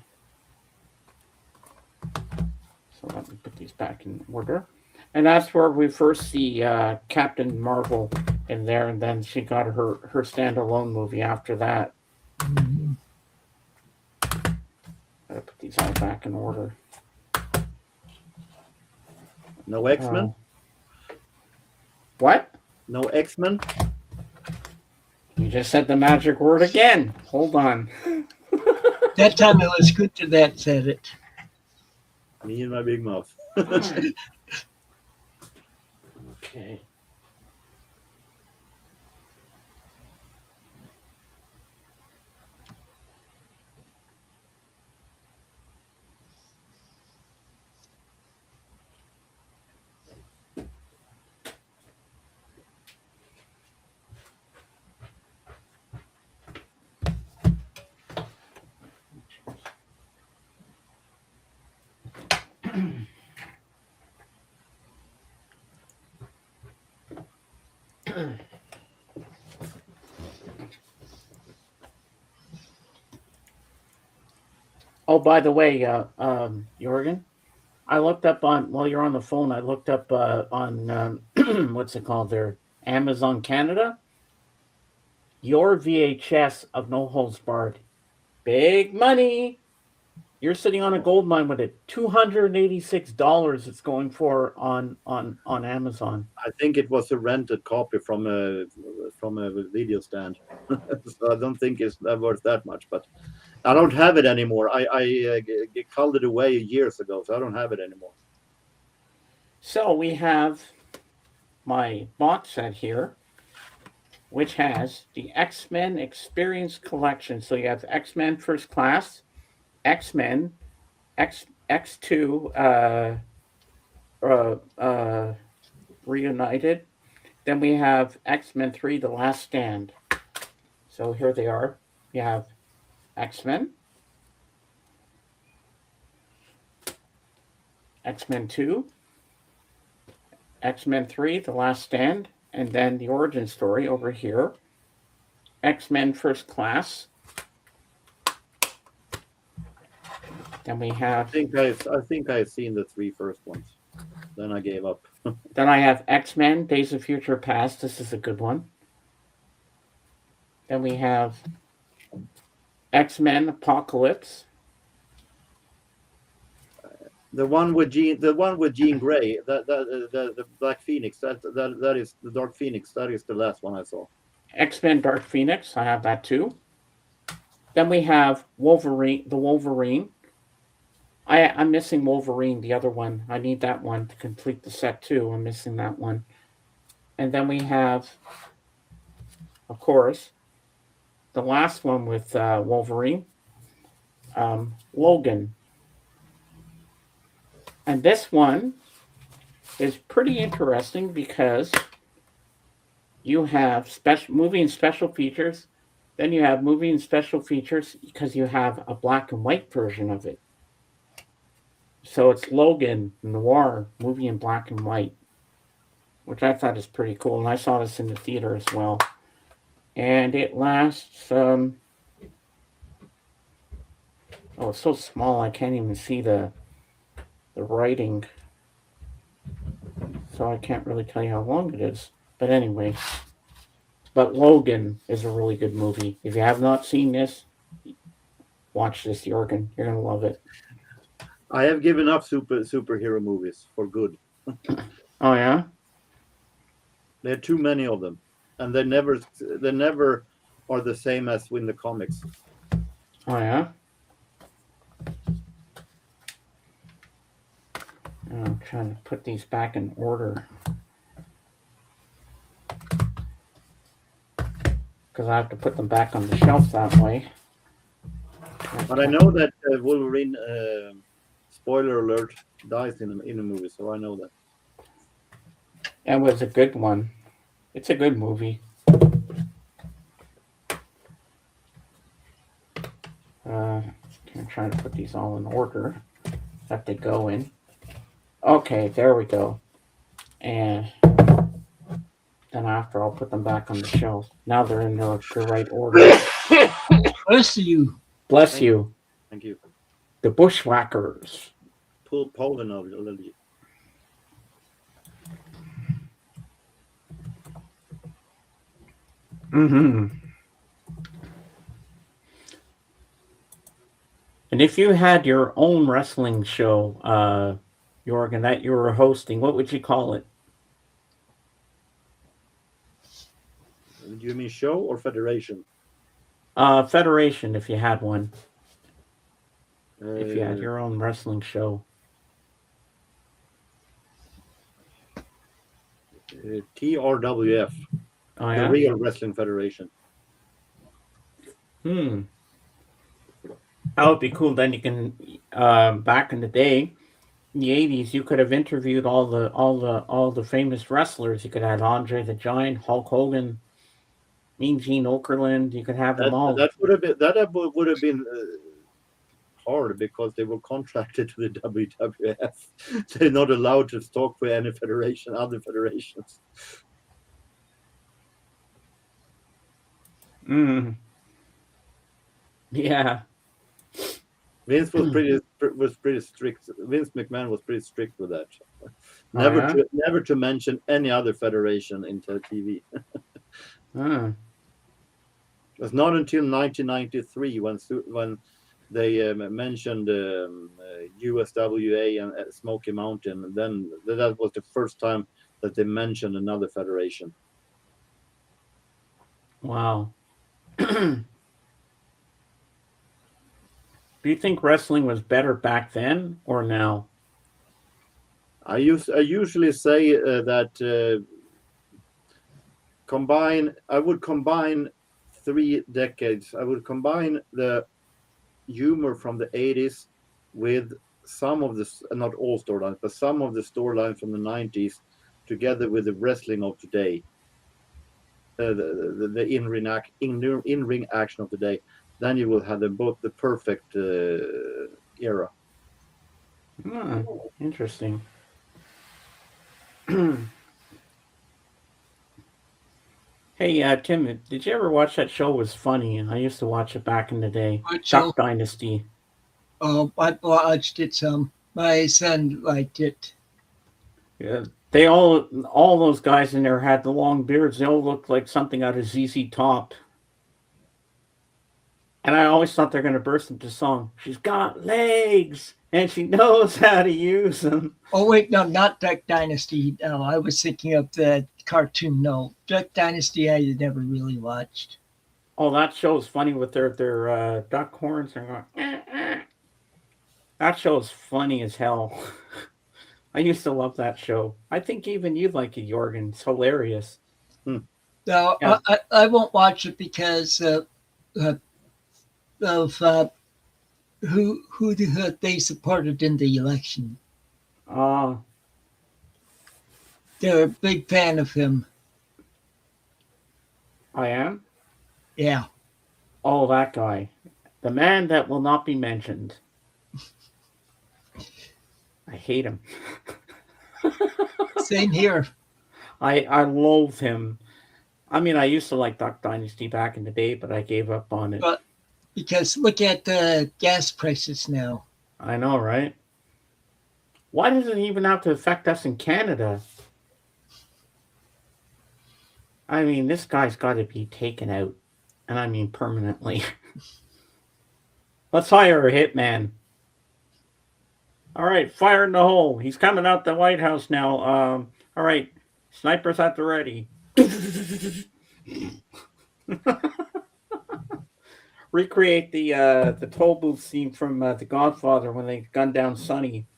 So let me put these back in order. And that's where we first see Captain Marvel in there, and then she got her standalone movie after that. Mhm. Gotta put these all back in order. No X-Men? What? No X-Men? You just said the magic word again. Hold on. That time it was Gunter that said it. Me and my big mouth. Okay. Oh, by the way, Jorgen, I looked up on while you're on the phone. I looked up on what's it called there, Amazon Canada. Your VHS of No Holds Barred, big money. You're sitting on a gold mine with it. $286 it's going for on Amazon. I think it was a rented copy from a video stand, so I don't think it's worth that much. But I don't have it anymore. I culled it away years ago, so I don't have it anymore. So we have my box set here, which has the X-Men Experience Collection. So you have X-Men First Class, X-Men, X2 Reunited. Then we have X-Men 3, The Last Stand. So here they are. You have X-Men, X-Men 2, X-Men 3, The Last Stand, and then the origin story over here. X-Men First Class. Then we have. I think I've seen the 3 first ones. Then I gave up. Then I have X-Men Days of Future Past. This is a good one. Then we have X-Men Apocalypse. The one with Jean Grey, the Black Phoenix, that is the Dark Phoenix. That is the last one I saw. X-Men Dark Phoenix. I have that too. Then we have Wolverine, the Wolverine. I'm missing Wolverine, the other one. I need that one to complete the set too. I'm missing that one. And then we have, of course, the last one with Wolverine, Logan. And this one is pretty interesting because you have movie and special features. Then you have movie and special features because you have a black and white version of it. So it's Logan Noir, movie in black and white, which I thought is pretty cool. And I saw this in the theater as well. And it lasts, oh, it's so small I can't even see the writing. So I can't really tell you how long it is. But anyway, but Logan is a really good movie. If you have not seen this, watch this, Jorgen. You're going to love it. I have given up superhero movies for good. Oh, yeah? There are too many of them, and they never are the same as in the comics. Oh, yeah? I'm trying to put these back in order. Because I have to put them back on the shelf that way. But I know that Wolverine, spoiler alert, dies in a movie, so I know that. It was a good one. It's a good movie. I'm trying to put these all in order that they go in. Okay, there we go. And then after I'll put them back on the shelf. Now they're in the right order. Bless you. Bless Thank you. Thank you. The Bushwhackers. Pull Poland out a little bit. Mm-hmm. And if you had your own wrestling show, Jorgen, that you were hosting, what would you call it? Do you mean show or federation? Federation, if you had one. If you had Uh, your own wrestling show. TRWF, Oh, the yeah? Real Wrestling Federation. That would be cool. Then you can, back in the day, in the 80s, you could have interviewed all the famous wrestlers. You could have Andre the Giant, Hulk Hogan, Mean Gene Okerlund. You could have them all. That would have been hard because they were contracted to the WWF. They're not allowed to talk with any federation, other federations. Yeah. Vince was pretty strict. Vince McMahon was pretty strict with that. Yeah? Never to mention any other federation in TV. Ah. It was not until 1993 when they mentioned USWA and Smoky Mountain, and then that was the first time that they mentioned another federation. Wow. Do you think wrestling was better back then or now? I usually say that I would combine 3 decades. I would combine the humor from the 80s with some of the, not all storylines, but some of the storylines from the 90s together with the wrestling of today. The in-ring action of today. Then you will have both the perfect era. Interesting. Hey, Tim, did you ever watch that show? It was funny. I used to watch it back in the day. What show? Duck Dynasty. Oh, I watched it some. My son liked it. Yeah, they all those guys in there had the long beards. They all looked like something out of ZZ Top. And I always thought they're going to burst into song. She's got legs, and she knows how to use them. Oh, wait, no, not Duck Dynasty. No, I was thinking of the cartoon. No, Duck Dynasty I never really watched. Oh, that show's funny with their duck horns. They're going, That show's funny as hell. I used to love that show. I think even you'd like it, Jorgen. It's hilarious. No, Yeah. I won't watch it because of who they supported in the election. They're a big fan of him. I am? Yeah. Oh, that guy. The man that will not be mentioned. I hate him. Same here. I loathe him. I mean, I used to like Duck Dynasty back in the day, but I gave up on it. But because look at the gas prices now. I know, right? Why does it even have to affect us in Canada? I mean, this guy's got to be taken out. And I mean permanently. Let's hire a hitman. All right, fire in the hole. He's coming out the White House now. All right, snipers at the ready. Recreate the toll booth scene from The Godfather when they gunned down Sonny.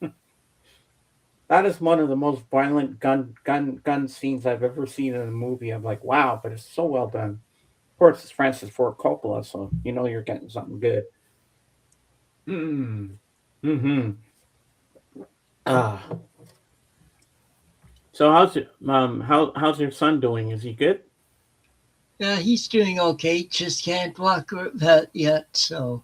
That is one of the most violent gun scenes I've ever seen in a movie. I'm like, wow, but it's so well done. Of course, it's Francis Ford Coppola, so you know you're getting something good. So how's your son doing? Is he good? Yeah, he's doing okay. Just can't walk yet. So.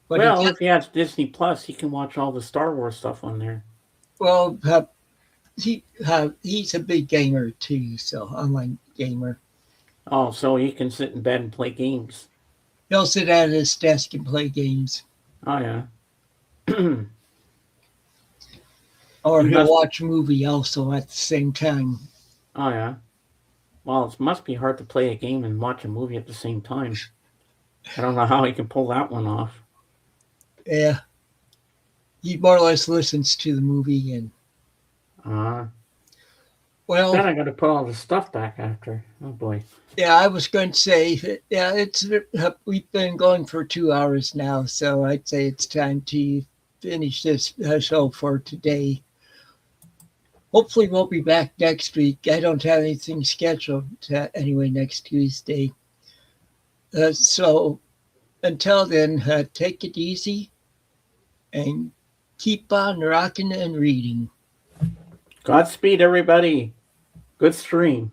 But well, if he has Disney Plus, he can watch all the Star Wars stuff on there. Well, he's a big gamer too, so online gamer. Oh, so he can sit in bed and play games. He'll sit at his desk and play games. Oh, yeah. Or He he'll must- watch a movie also at the same time. Oh, yeah. Well, it must be hard to play a game and watch a movie at the same time. I don't know how he can pull that one off. Yeah. He more or less listens to the movie and Then well, I got to put all the stuff back after. Oh, boy. yeah, I was going to say, yeah, we've been going for 2 hours now, so I'd say it's time to finish this show for today. Hopefully, we'll be back next week. I don't have anything scheduled anyway next Tuesday. So until then, take it easy and keep on rocking and reading. Godspeed, everybody. Good stream.